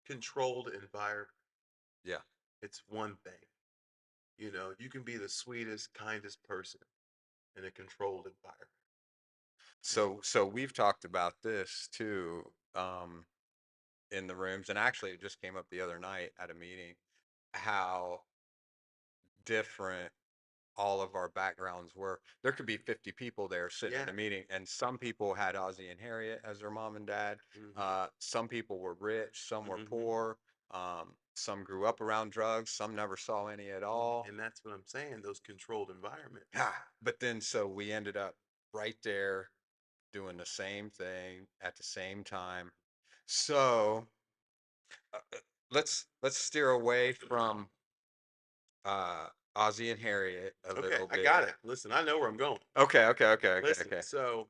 controlled environment, Yeah. it's one thing. You can be the sweetest, kindest person in a controlled environment. And So we've talked about this too, in the rooms, and actually it just came up the other night at a meeting, how different all of our backgrounds were. There could be 50 people there sitting yeah. in a meeting, and some people had Ozzie and Harriet as their mom and dad. hmm Some people were rich, some were hmm poor. Some grew up around drugs, some never saw any at all. And that's what I'm saying, those controlled environments. Yeah, but then so we ended up right there doing the same thing at the same time. So let's steer away from uh Ozzie and Harriet a Okay, little I bit. got it. Listen, I know where I'm going. Listen, Okay. so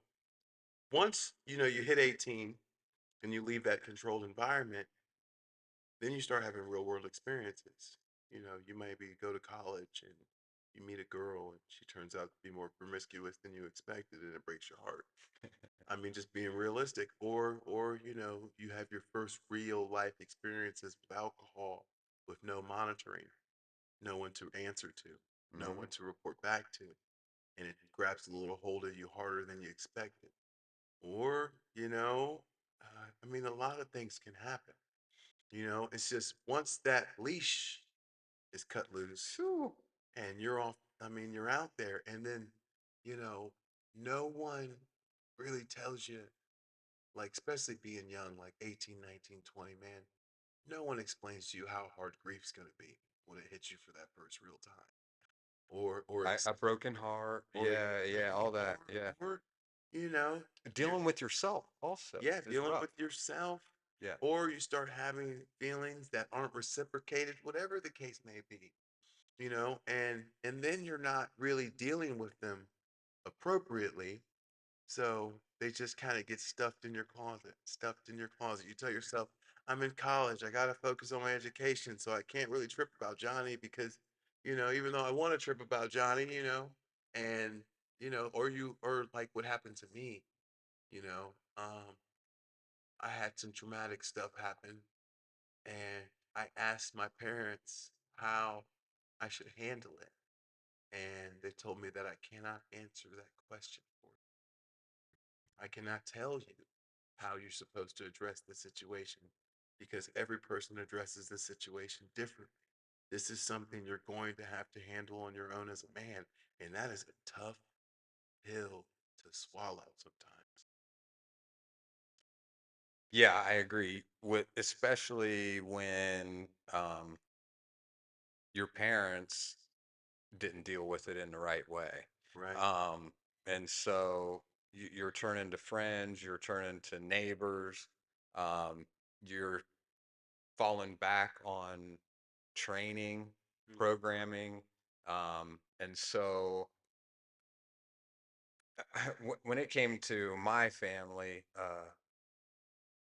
once you hit 18 and you leave that controlled environment, then you start having real world experiences. You maybe go to college and you meet a girl and she turns out to be more promiscuous than you expected and it breaks your heart. I mean, just being realistic. Or you have your first real life experiences with alcohol, with no monitoring, no one to answer to, no Hmm. one to report back to, and it grabs a little hold of you harder than you expected. Or, I mean, a lot of things can happen. It's just once that leash is cut loose Phew. and you're off, I mean, you're out there, and then, you know, no one really tells you, like, especially being young, like 18, 19, 20, man. no one explains to you how hard grief's gonna be when it hits you for that first real time, or A broken heart. or a Yeah, yeah, breaking all that. heart, Yeah. or you know, you're Dealing with yourself also yeah, is dealing rough. with yourself, Yeah. or you start having feelings that aren't reciprocated, whatever the case may be, and then you're not really dealing with them appropriately. So they just kind of get stuffed in your closet, stuffed in your closet. You tell yourself, I'm in college. I got to focus on my education. So I can't really trip about Johnny because, even though I want to trip about Johnny, and, or like what happened to me, you know, um, I had some traumatic stuff happen and I asked my parents how I should handle it. And they told me that I cannot answer that question for you. I cannot tell you how you're supposed to address the situation because every person addresses the situation differently. This is something you're going to have to handle on your own as a man, and that is a tough pill to swallow sometimes. Yeah, I agree with especially when your parents didn't deal with it in the right way. Right? Um, and so you're turning to friends, you're turning to neighbors, you're falling back on training, Mm. programming. And so when it came to my family,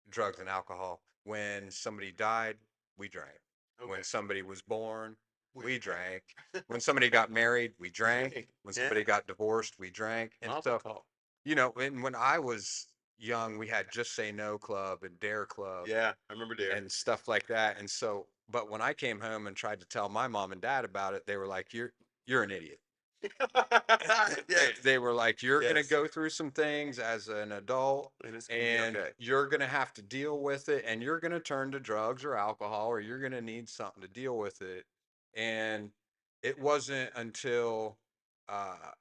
drugs and alcohol. When somebody died, we drank. Okay. When somebody was born, We we drank. When somebody got married, we drank. drink. When Yeah. somebody got divorced, we drank. And Mazel so, tov. when I was young, we had Just Say No Club and Dare Club Yeah, I remember there. and stuff like that. And so, but when I came home and tried to tell my mom and dad about it, they were like, "You're an idiot." Yes. They were like, "You're gonna Yes. go through some things as an adult, And it's gonna be and okay. you're gonna have to deal with it, and you're gonna turn to drugs or alcohol, or you're gonna need something to deal with it." And it wasn't until uh,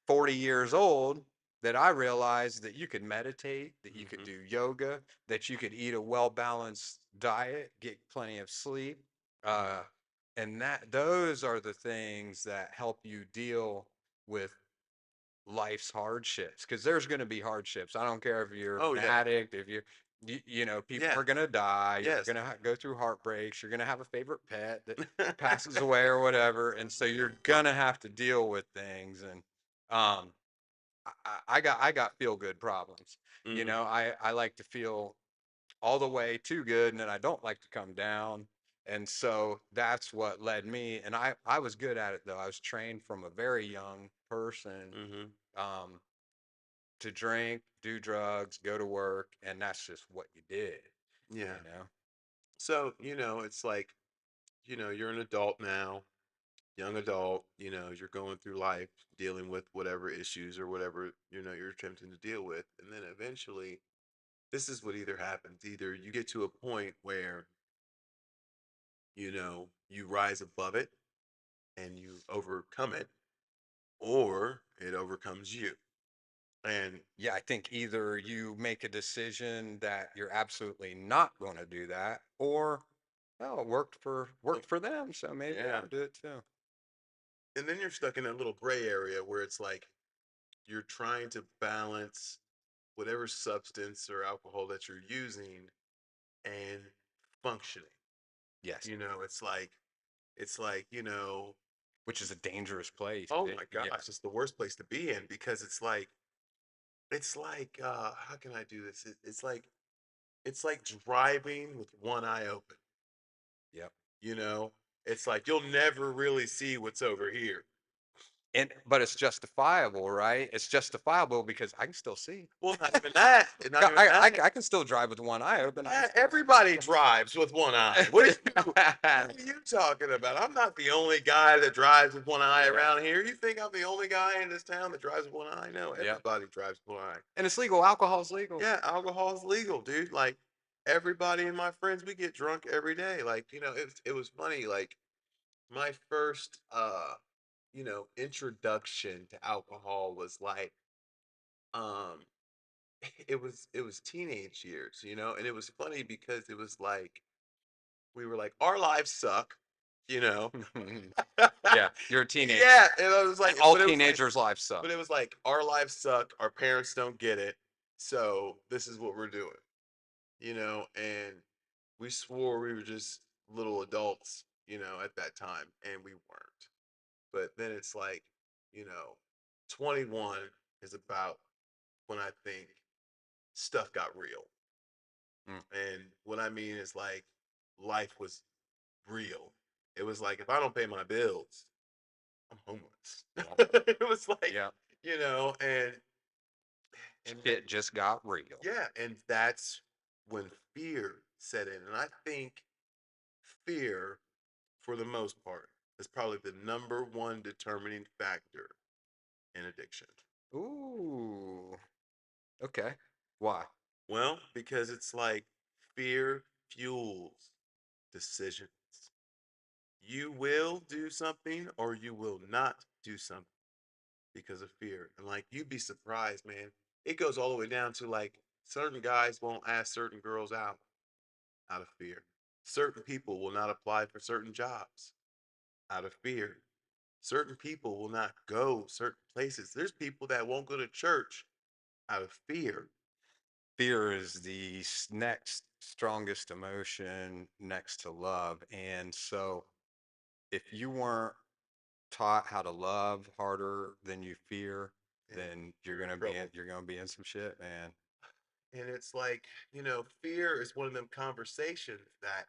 40 years old that I realized that you could meditate, that you could Hmm. do yoga, that you could eat a well balanced diet, get plenty of sleep. Hmm. Uh, and that those are the things that help you deal with life's hardships because there's going to be hardships. I don't care if you're Oh an yeah. addict, if people Yeah. are going to die, you're Yes. going to go through heartbreaks, you're going to have a favorite pet that passes away or whatever. And so you're going to have to deal with things. And um, I got feel good problems. Hmm. I like to feel all the way too good and then I don't like to come down. And so that's what led me. And I was good at it though. I was trained from a very young person Hmm. um, to drink, do drugs, go to work, and that's just what you did, Yeah. you know? So, it's like, you're an adult now, young adult, you're going through life dealing with whatever issues or whatever, you're attempting to deal with. And then eventually, this is what either happens. Either you get to a point where, you rise above it and you overcome it, or it overcomes you. And Yeah, I think either you make a decision that you're absolutely not going to do that, or well, it uh, worked for them, so maybe yeah. I'll do it too. And then you're stuck in that little gray area where it's like you're trying to balance whatever substance or alcohol that you're using and functioning. Yes, It's like, which is a dangerous place. oh my Yeah, gosh, it's the worst place to be in because it's like how can I do this? It's like driving with one eye open, yep. you know? It's like you'll never really see what's over here. And but it's justifiable, right? It's justifiable because I can still see. Well, not even that. Not even that. I can still drive with one eye open. I can Yeah, still everybody drives with one eye. What are you talking about? I'm not the only guy that drives with one eye Yeah. around here. You think I'm the only guy in this town that drives with one eye? No, Yep. everybody drives with one eye. And it's legal. Alcohol's legal. Yeah, alcohol's legal, dude. Like everybody and my friends, we get drunk every day. Like, it was funny. Like my first introduction to alcohol was like um it was teenage years, and it was funny because it was like we were like, our lives suck, you know. Yeah, you're a teenager. Yeah, and I was like, All but it was like, teenagers' lives suck. our lives suck, our parents don't get it, so this is what we're doing, and we swore we were just little adults, at that time, and we weren't. But then it's like, you know, 21 is about when I think stuff got real. Mm, And what I mean is like life was real. It was like if I don't pay my bills, I'm yeah, homeless. It was like, yeah. and Shit just got real. yeah, and that's when fear set in. And I think fear, for the most part, is probably the number one determining factor in addiction. Ooh. Okay. Why? Well, because it's like fear fuels decisions. You will do something or you will not do something because of fear. And like you'd be surprised, man. It goes all the way down to like certain guys won't ask certain girls out of fear. Certain people will not apply for certain jobs out of fear. Certain people will not go certain places. There's people that won't go to church out of fear. Fear is the next strongest emotion next to love. And so if you weren't taught how to love harder than you fear, Yeah, then you're in trouble. you're gonna be in some shit, man. And it's like, fear is one of them conversations that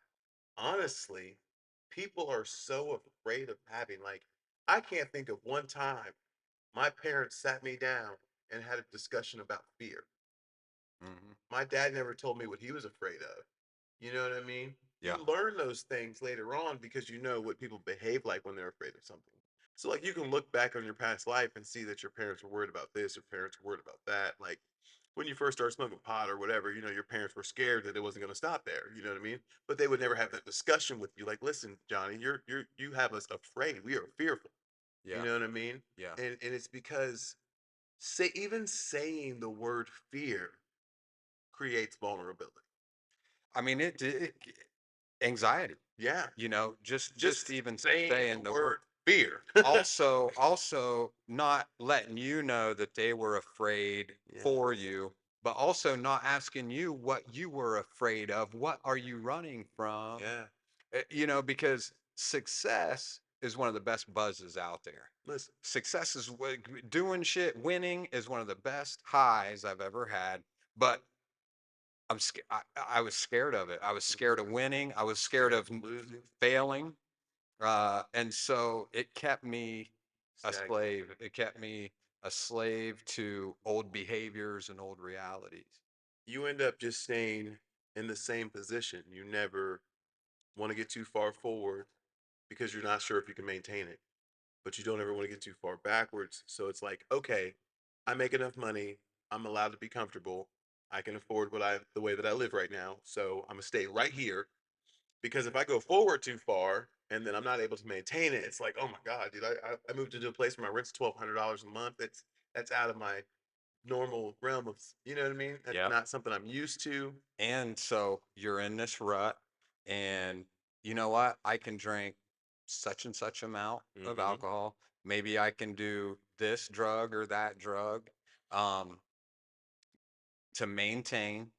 honestly, people are so afraid of having. Like, I can't think of one time my parents sat me down and had a discussion about fear. Hmm. My dad never told me what he was afraid of. You know what I mean? Yeah, You learn those things later on because you know what people behave like when they're afraid of something. So, like, you can look back on your past life and see that your parents were worried about this, your parents were worried about that. Like, when you first started smoking pot or whatever, your parents were scared that it wasn't going to stop there. You know what I mean? But they would never have that discussion with you. Like, listen, Johnny, you have us afraid. We are fearful. You yeah, know what I mean? yeah. And it's because even saying the word fear creates vulnerability. I mean, anxiety. Yeah, Just just even saying the saying the word. word fear. Also not letting you know that they were afraid Yeah, for you, but also not asking you what you were afraid of. What are you running from? yeah. Because success is one of the best buzzes out there. Listen, Success is doing shit, winning is one of the best highs I've ever had. But I'm scared. I was scared of it. I was scared of winning. I was scared scared of of losing, failing. And so it kept me a stagnant. slave. It kept me a slave to old behaviors and old realities. You end up just staying in the same position. You never want to get too far forward because you're not sure if you can maintain it, but you don't ever want to get too far backwards. So it's like, okay, I make enough money. I'm allowed to be comfortable. I can afford the way that I live right now. So I'm gonna stay right here because if I go forward too far and then I'm not able to maintain it, it's like, oh my god, dude, I moved into a place where my rent's $1,200 a month. That's out of my normal realm of, you know what I mean? That's Yep. not something I'm used to. And so you're in this rut, and you know what? I can drink such and such amount of Hmm. alcohol. Maybe I can do this drug or that drug um, to maintain.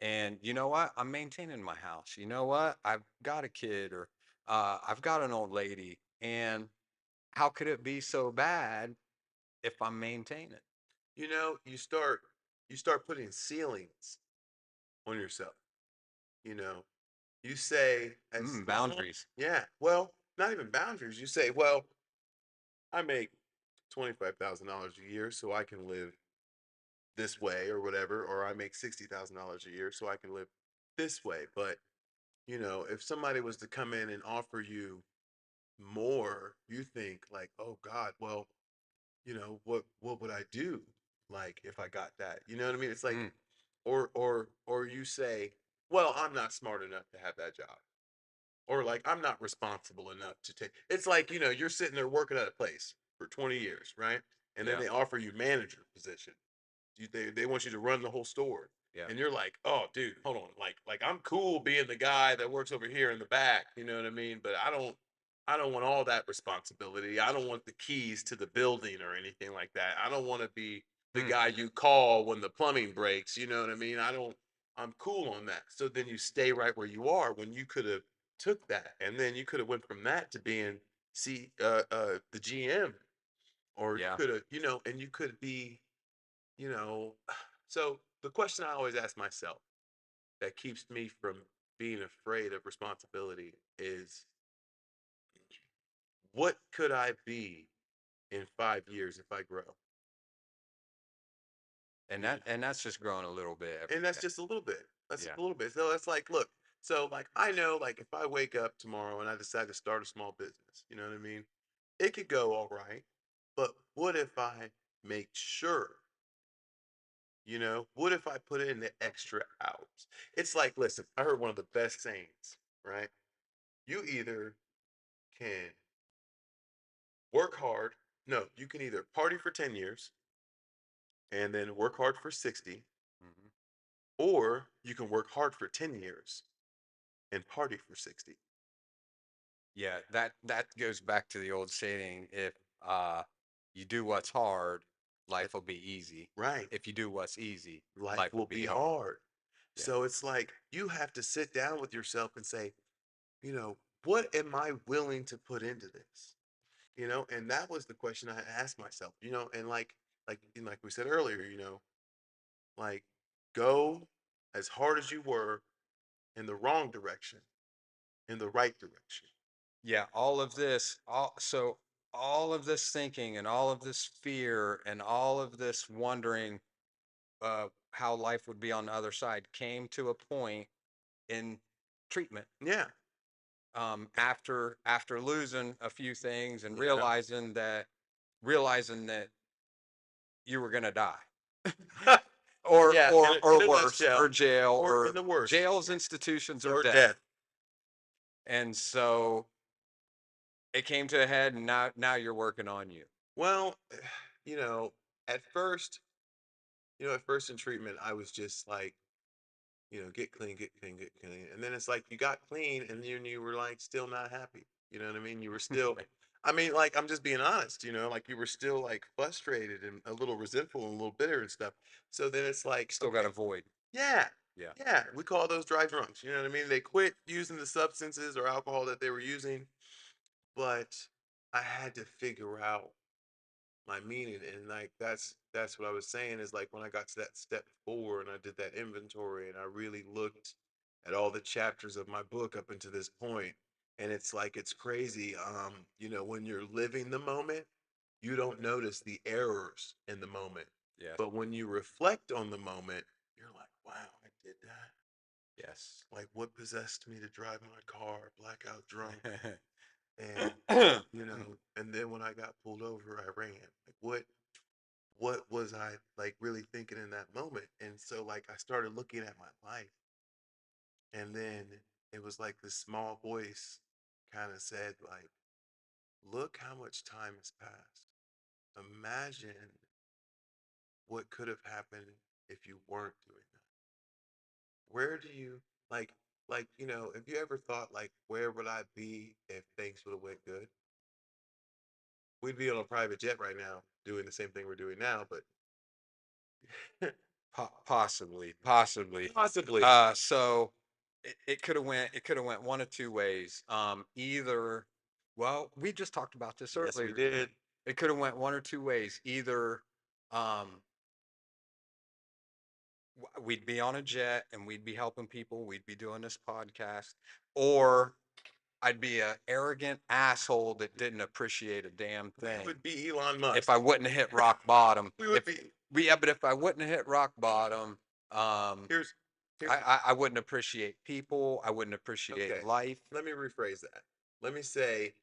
And you know what? I'm maintaining my house. You know what? I've got a kid or I've got an old lady. And how could it be so bad if I'm maintaining? You start putting ceilings on yourself. You know, you say as long, Boundaries. yeah, well, not even boundaries. You say, well, I make $25,000 a year, so I can live this way or whatever, or I make $60,000 a year, so I can live this way. But if somebody was to come in and offer you more, you think like, oh God, well, what would I do? Like if I got that, you know what I mean? It's like, Mm, or you say, well, I'm not smart enough to have that job, or like I'm not responsible enough to take. It's like you're sitting there working at a place for 20 years, right? And then yeah. they offer you manager position. they want you to run the whole store, Yeah. and you're like, oh, dude, hold on, like I'm cool being the guy that works over here in the back, you know what I mean? But I don't want all that responsibility. I don't want the keys to the building or anything like that. I don't want to be the Hmm. guy you call when the plumbing breaks. You know what I mean? I don't. I'm cool on that. So then you stay right where you are when you could have took that, and then you could have went from that to being the GM, or you Yeah. could have, and you could be, you know. So the question I always ask myself that keeps me from being afraid of responsibility is, what could I be in 5 years if I grow? And You know, that's just growing a little bit every and that's day. just a little bit. That's just Yeah. a little bit. So it's like, look, so like I know, like if I wake up tomorrow and I decide to start a small business, you know what I mean? It could go all right, but what if I make sure? What if I put in the extra hours? It's like, listen, I heard one of the best sayings, right? You either can work hard. No, you can either party for 10 years and then work hard for 60, Hmm. or you can work hard for 10 years and party for 60. Yeah. That goes back to the old saying: if uh, you do what's hard, That- life will be easy. Right. If you do what's easy, Life life will will be be hard. hard. Yeah. So it's like you have to sit down with yourself and say, what am I willing to put into this? And that was the question I asked myself, and like we said earlier, like, go as hard as you were in the wrong direction, in the right direction. Yeah. All of this thinking and all of this fear and all of this wondering how life would be on the other side came to a point in treatment, Yeah. after losing a few things and Yeah. realizing that you were gonna die, Yeah, in or a worse, or nutshell, jail, or in or the worst, jails, institutions, or or death. death. And so it came to a head, and now you're working on you. Well, you know, at first, at first in treatment, I was just like, get clean, get clean, get clean. And then it's like you got clean and then you were like still not happy. You know what I mean? You were still, I mean, like, I'm just being honest, like you were still like frustrated and a little resentful and a little bitter and stuff. So then it's like, Still got okay, a void. yeah, Yeah. yeah, we call those dry drunks. You know what I mean? They quit using the substances or alcohol that they were using, but I had to figure out my meaning, and like that's what I was saying, is like when I got to that step 4 and I did that inventory and I really looked at all the chapters of my book up until this point, and it's like, it's crazy. When you're living the moment, you don't notice the errors in the moment, Yes. but when you reflect on the moment, you're like, wow, I did that. Yes. Like, what possessed me to drive my car blackout drunk? And and then when I got pulled over, I ran. Like, what was I like really thinking in that moment? And so like I started looking at my life, and then it was like this small voice kind of said, like, look how much time has passed. Imagine what could have happened if you weren't doing that. Where do you like, have you ever thought, like, where would I be if things would have went good? We'd be on a private jet right now doing the same thing we're doing now, but Possibly, possibly. possibly. So it could have went one of two ways. Either, well, we just talked about this Yes, we earlier. did. It could have went one or two ways. Either um, we'd be on a jet and we'd be helping people, we'd be doing this podcast, or I'd be a arrogant asshole that didn't appreciate a damn We thing. would be Elon If Musk. I wouldn't have hit rock bottom, We would be. but if I wouldn't have hit rock bottom, um, Here's here. I wouldn't appreciate people. I wouldn't appreciate Okay. life. Let me rephrase that. Let me say,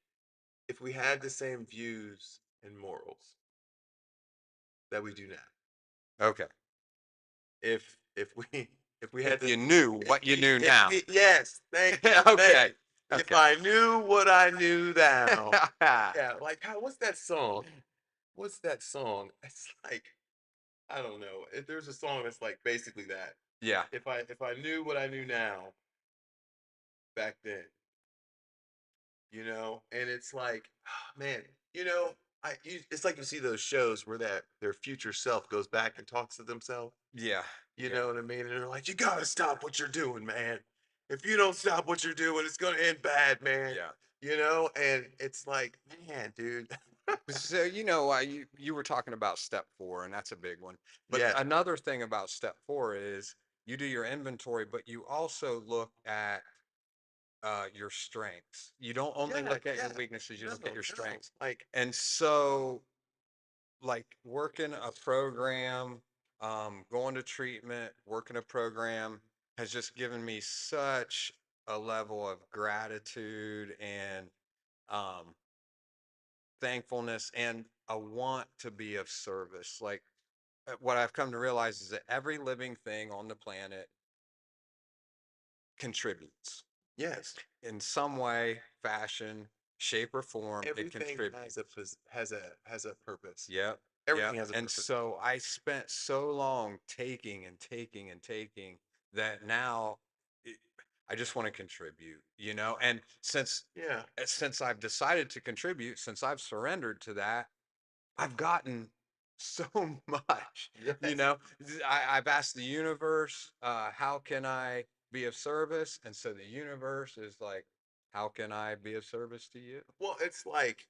if we had the same views and morals that we do now, Okay. if we if we had If the you knew if what you knew now. yes, thank you, thank Okay. you. If Okay. I knew what I knew now, yeah, like, how what's that song? What's that song? It's like, I don't know. There's a song that's like basically that. Yeah. If I knew what I knew now back then, and it's like, man, you know, it's like you see those shows where that their future self goes back and talks to themselves. Yeah. You Yeah. know what I mean? And they're like, you gotta stop what you're doing, man. If you don't stop what you're doing, it's gonna end bad, man. Yeah. And it's like, man, dude. So you were talking about step four, and that's a big one. But Yes. another thing about step four is you do your inventory, but you also look at your strengths. You don't only Yeah, look at your yeah. weaknesses, you No, look at your no. strengths. Like, And so, like working a program, going to treatment, working a program has just given me such a level of gratitude and um, thankfulness and a want to be of service. Like what I've come to realize is that every living thing on the planet contributes yes. in some way, fashion, shape, or form. It Everything has contributes. has a purpose. Yep. Yep. Everything has a And purpose. so I spent so long taking and taking and taking that now it, I just want to contribute. And Yeah. since I've decided to contribute, since I've surrendered to that, I've gotten so much. You Yes. know, I've asked the universe, how can I be of service? And so the universe is like, how can I be of service to you? Well, it's like,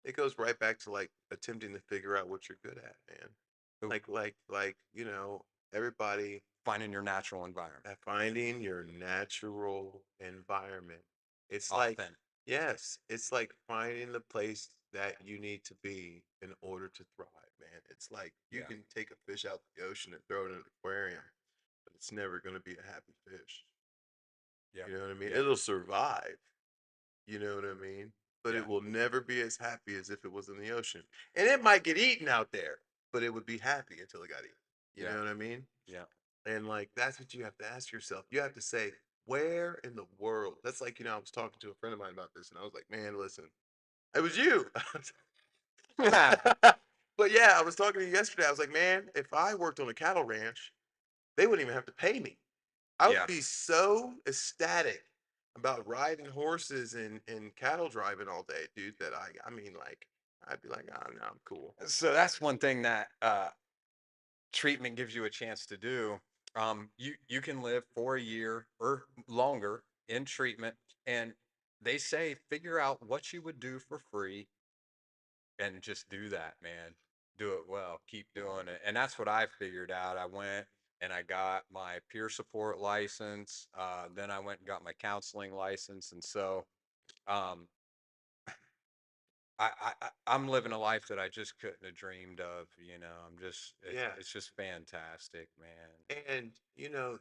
it goes right back to like attempting to figure out what you're good at, man. Ooh, Everybody finding your natural environment, finding your natural environment. It's like, authentic. yes, it's like finding the place that you need to be in order to thrive, man. It's like you Yeah. can take a fish out the ocean and throw it in an aquarium, but it's never going to be a happy fish. Yeah. You know what I mean? Yeah. It'll survive. You know what I mean? But Yeah. it will never be as happy as if it was in the ocean. And it might get eaten out there, but it would be happy until it got eaten. You Yeah. know what I mean? Yeah. And like that's what you have to ask yourself. You have to say, where in the world? That's like, I was talking to a friend of mine about this, and I was like, man, listen, it was you. But yeah, I was talking to you yesterday. I was like, man, if I worked on a cattle ranch, they wouldn't even have to pay me. I would Yeah. be so ecstatic about riding horses and cattle driving all day, dude, that I mean, like, I'd be like, oh, no, I'm cool. So that's one thing that treatment gives you a chance to do. You can live for a year or longer in treatment, and they say figure out what you would do for free and just do that, man. Do it well. Keep doing it, and that's what I figured out. I went and I got my peer support license. Then I went and got my counseling license, and so um, I'm living a life that I just couldn't have dreamed of. Yeah. It's just fantastic, man. And,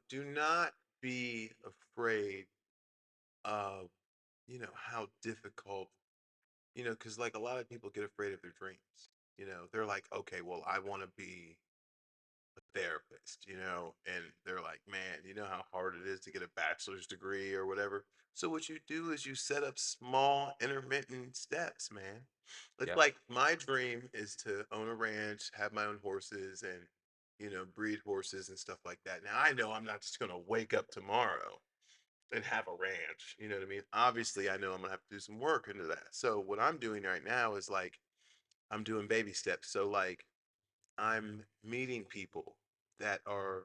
do not be afraid of, how difficult, because like a lot of people get afraid of their dreams. They're like, okay, well, I want to be a therapist, and they're like, man, you know how hard it is to get a bachelor's degree or whatever. So what you do is you set up small intermittent steps, man. It's Yeah, like my dream is to own a ranch, have my own horses, and breed horses and stuff like that. Now I know I'm not just gonna wake up tomorrow and have a ranch. You know what I mean? Obviously, I know I'm gonna have to do some work into that. So what I'm doing right now is like I'm doing baby steps. So like I'm meeting people that are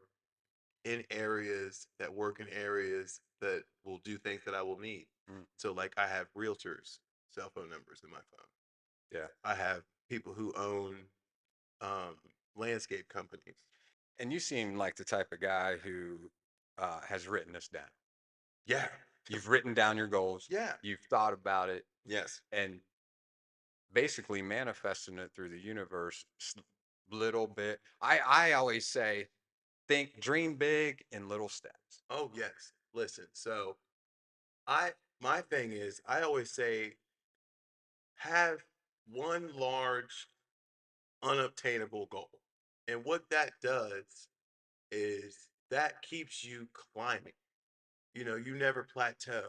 in areas that work in areas that will do things that I will need. mm, So like I have realtors, cell phone numbers in my phone. yeah. I have people who own um, landscape companies. And you seem like the type of guy who has written this down. Yeah. You've written down your goals. Yeah. You've thought about it, Yes. and basically manifesting it through the universe, little bit. I always say, think, dream big in little steps. Oh yes. Listen. So I my thing is I always say have one large unobtainable goal. And what that does is that keeps you climbing. You never plateau.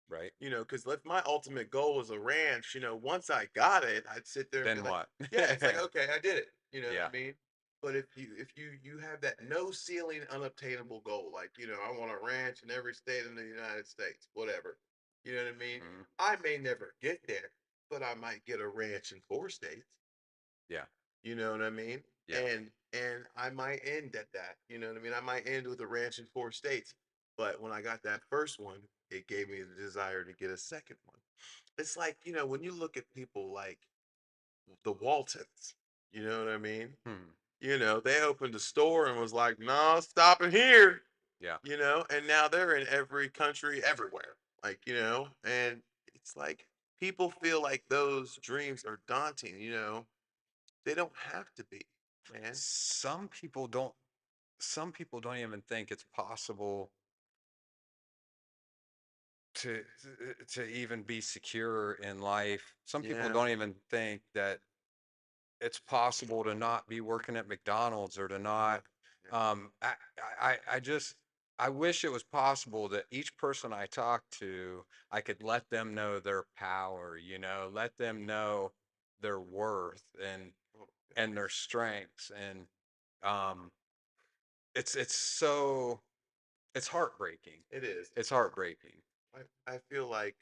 Right? Because if my ultimate goal was a ranch, once I got it, I'd sit there and be Then like, what? yeah, it's like, okay, I did it. You know what Yeah. I mean? But if you have that no ceiling, unobtainable goal, like I want a ranch in every state in the United States, whatever. You know what I mean? Mhm. I may never get there, but I might get a ranch in 4 states. Yeah. You know what I mean? Yeah. And I might end at that. You know what I mean? I might end with a ranch in 4 states. But when I got that first one, it gave me the desire to get a second one. It's like, when you look at people like the Waltons, you know what I mean? Hmm. They opened a store and was like, no, stop it here, Yeah. and now they're in every country everywhere. Like, and it's like people feel like those dreams are daunting, they don't have to be, man. Some people don't some people don't even think it's possible to even be secure in life. Some people Yeah. don't even think that it's possible to not be working at McDonald's or to Uh, not. yeah. Um, I, I just, I wish it was possible that each person I talk to, I could let them know their power, let them know their worth Oh, and their strengths. And um, it's so, it's heartbreaking. it is. It's heartbreaking. I feel like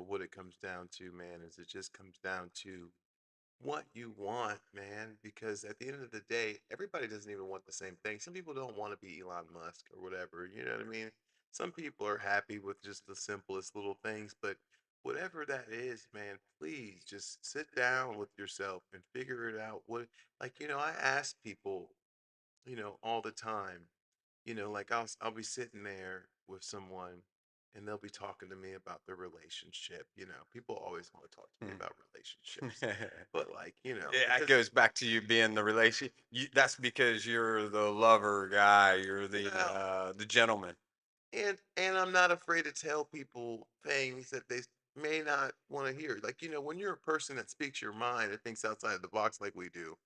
what it comes down to, man, is it just comes down to what you want, man, because at the end of the day, everybody doesn't even want the same thing. Some people don't want to be Elon Musk or whatever, you know what I mean? Some people are happy with just the simplest little things, but whatever that is, man, please just sit down with yourself and figure it out. Like, I ask people, all the time, like I'll be sitting there with someone and they'll be talking to me about their relationship. People always want to talk to me Hmm. about relationships, but like, Yeah, it because goes back to you being the relation. That's because you're the lover guy. You're well, the gentleman. and I'm not afraid to tell people things that they may not want to hear. Like, when you're a person that speaks your mind and thinks outside the box like we do,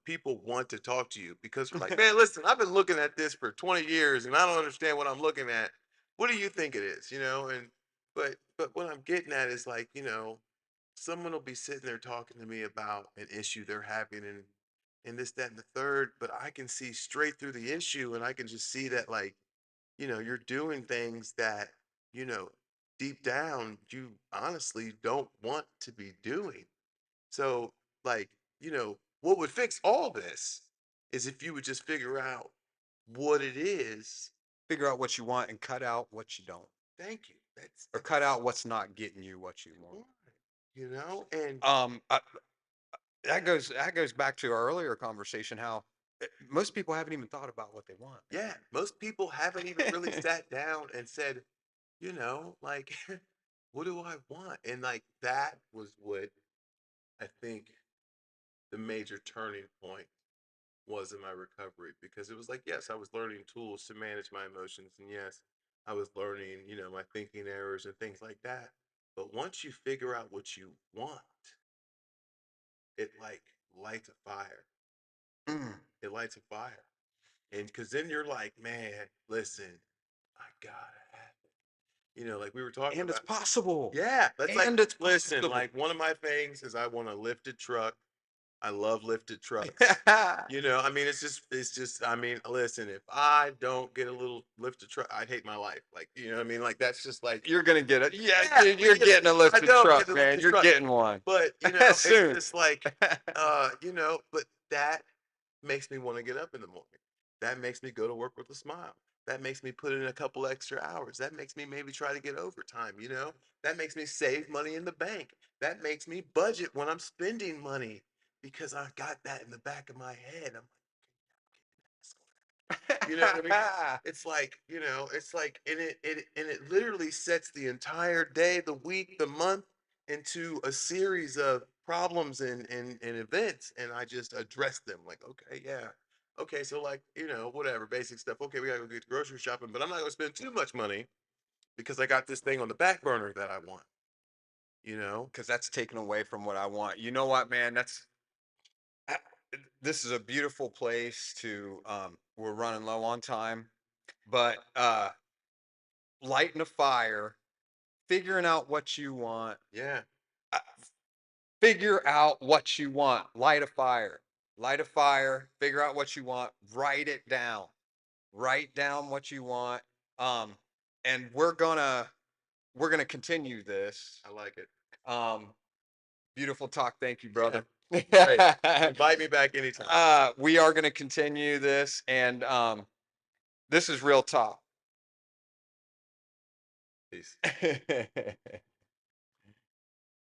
people want to talk to you because they're like, man, listen, I've been looking at this for 20 years and I don't understand what I'm looking at. What do you think it is? And but what I'm getting at is like, someone will be sitting there talking to me about an issue they're having and this, that, and the third, but I can see straight through the issue and I can just see that like you're doing things that, you know, deep down, you honestly don't want to be doing. So, like, what would fix all this is if you would just figure out what it is. Figure out what you want and cut out what you don't, Thank you. That's or that's cut out what's not getting you what you want. right. And Um, uh, that goes back to our earlier conversation. How most people haven't even thought about what they want, yeah, most people haven't even really sat down and said, like, what do I want? And like that was what I think the major turning point was in my recovery because it was like, yes, I was learning tools to manage my emotions. And yes, I was learning, my thinking errors and things like that. But once you figure out what you want, it like lights a fire. man. Mm. It lights a fire. And because then you're like, man, listen, I gotta have it. Like we were talking And it's about. possible. Yeah, that's like, And it's listen, possible. like one of my things is I want a lifted truck. I love lifted trucks. I mean, I mean, listen, if I don't get a little lifted truck, I'd hate my life. Like, what I mean? Like, that's just like, You're gonna get it. Yeah, yeah, dude, but you're getting a if I lifted don't get truck, a man. lifted You're truck, getting one but, it's soon. just like, but that makes me want to get up in the morning. That makes me go to work with a smile. That makes me put in a couple extra hours. That makes me maybe try to get overtime. That makes me save money in the bank. That makes me budget when I'm spending money because I got that in the back of my head. I'm like, you know what I mean? It's like, and it literally sets the entire day, the week, the month into a series of problems and events, and I just address them. Like, okay, yeah, okay, so like, whatever, basic stuff. Okay, we gotta go get grocery shopping, but I'm not gonna spend too much money because I got this thing on the back burner that I want. You know? Because that's taken away from what I want. You know what, man? I- this is a beautiful place to. We're running low on time, but lighting a fire, figuring out what you want, Yeah, uh, figure out what you want, light a fire. light a fire, figure out what you want, write it down. Write down what you want. Um, and we're gonna continue this. I like it. Um, beautiful talk. Thank you, Yeah, brother. great. Invite me back anytime. We are gonna continue this, and this is real talk. Peace.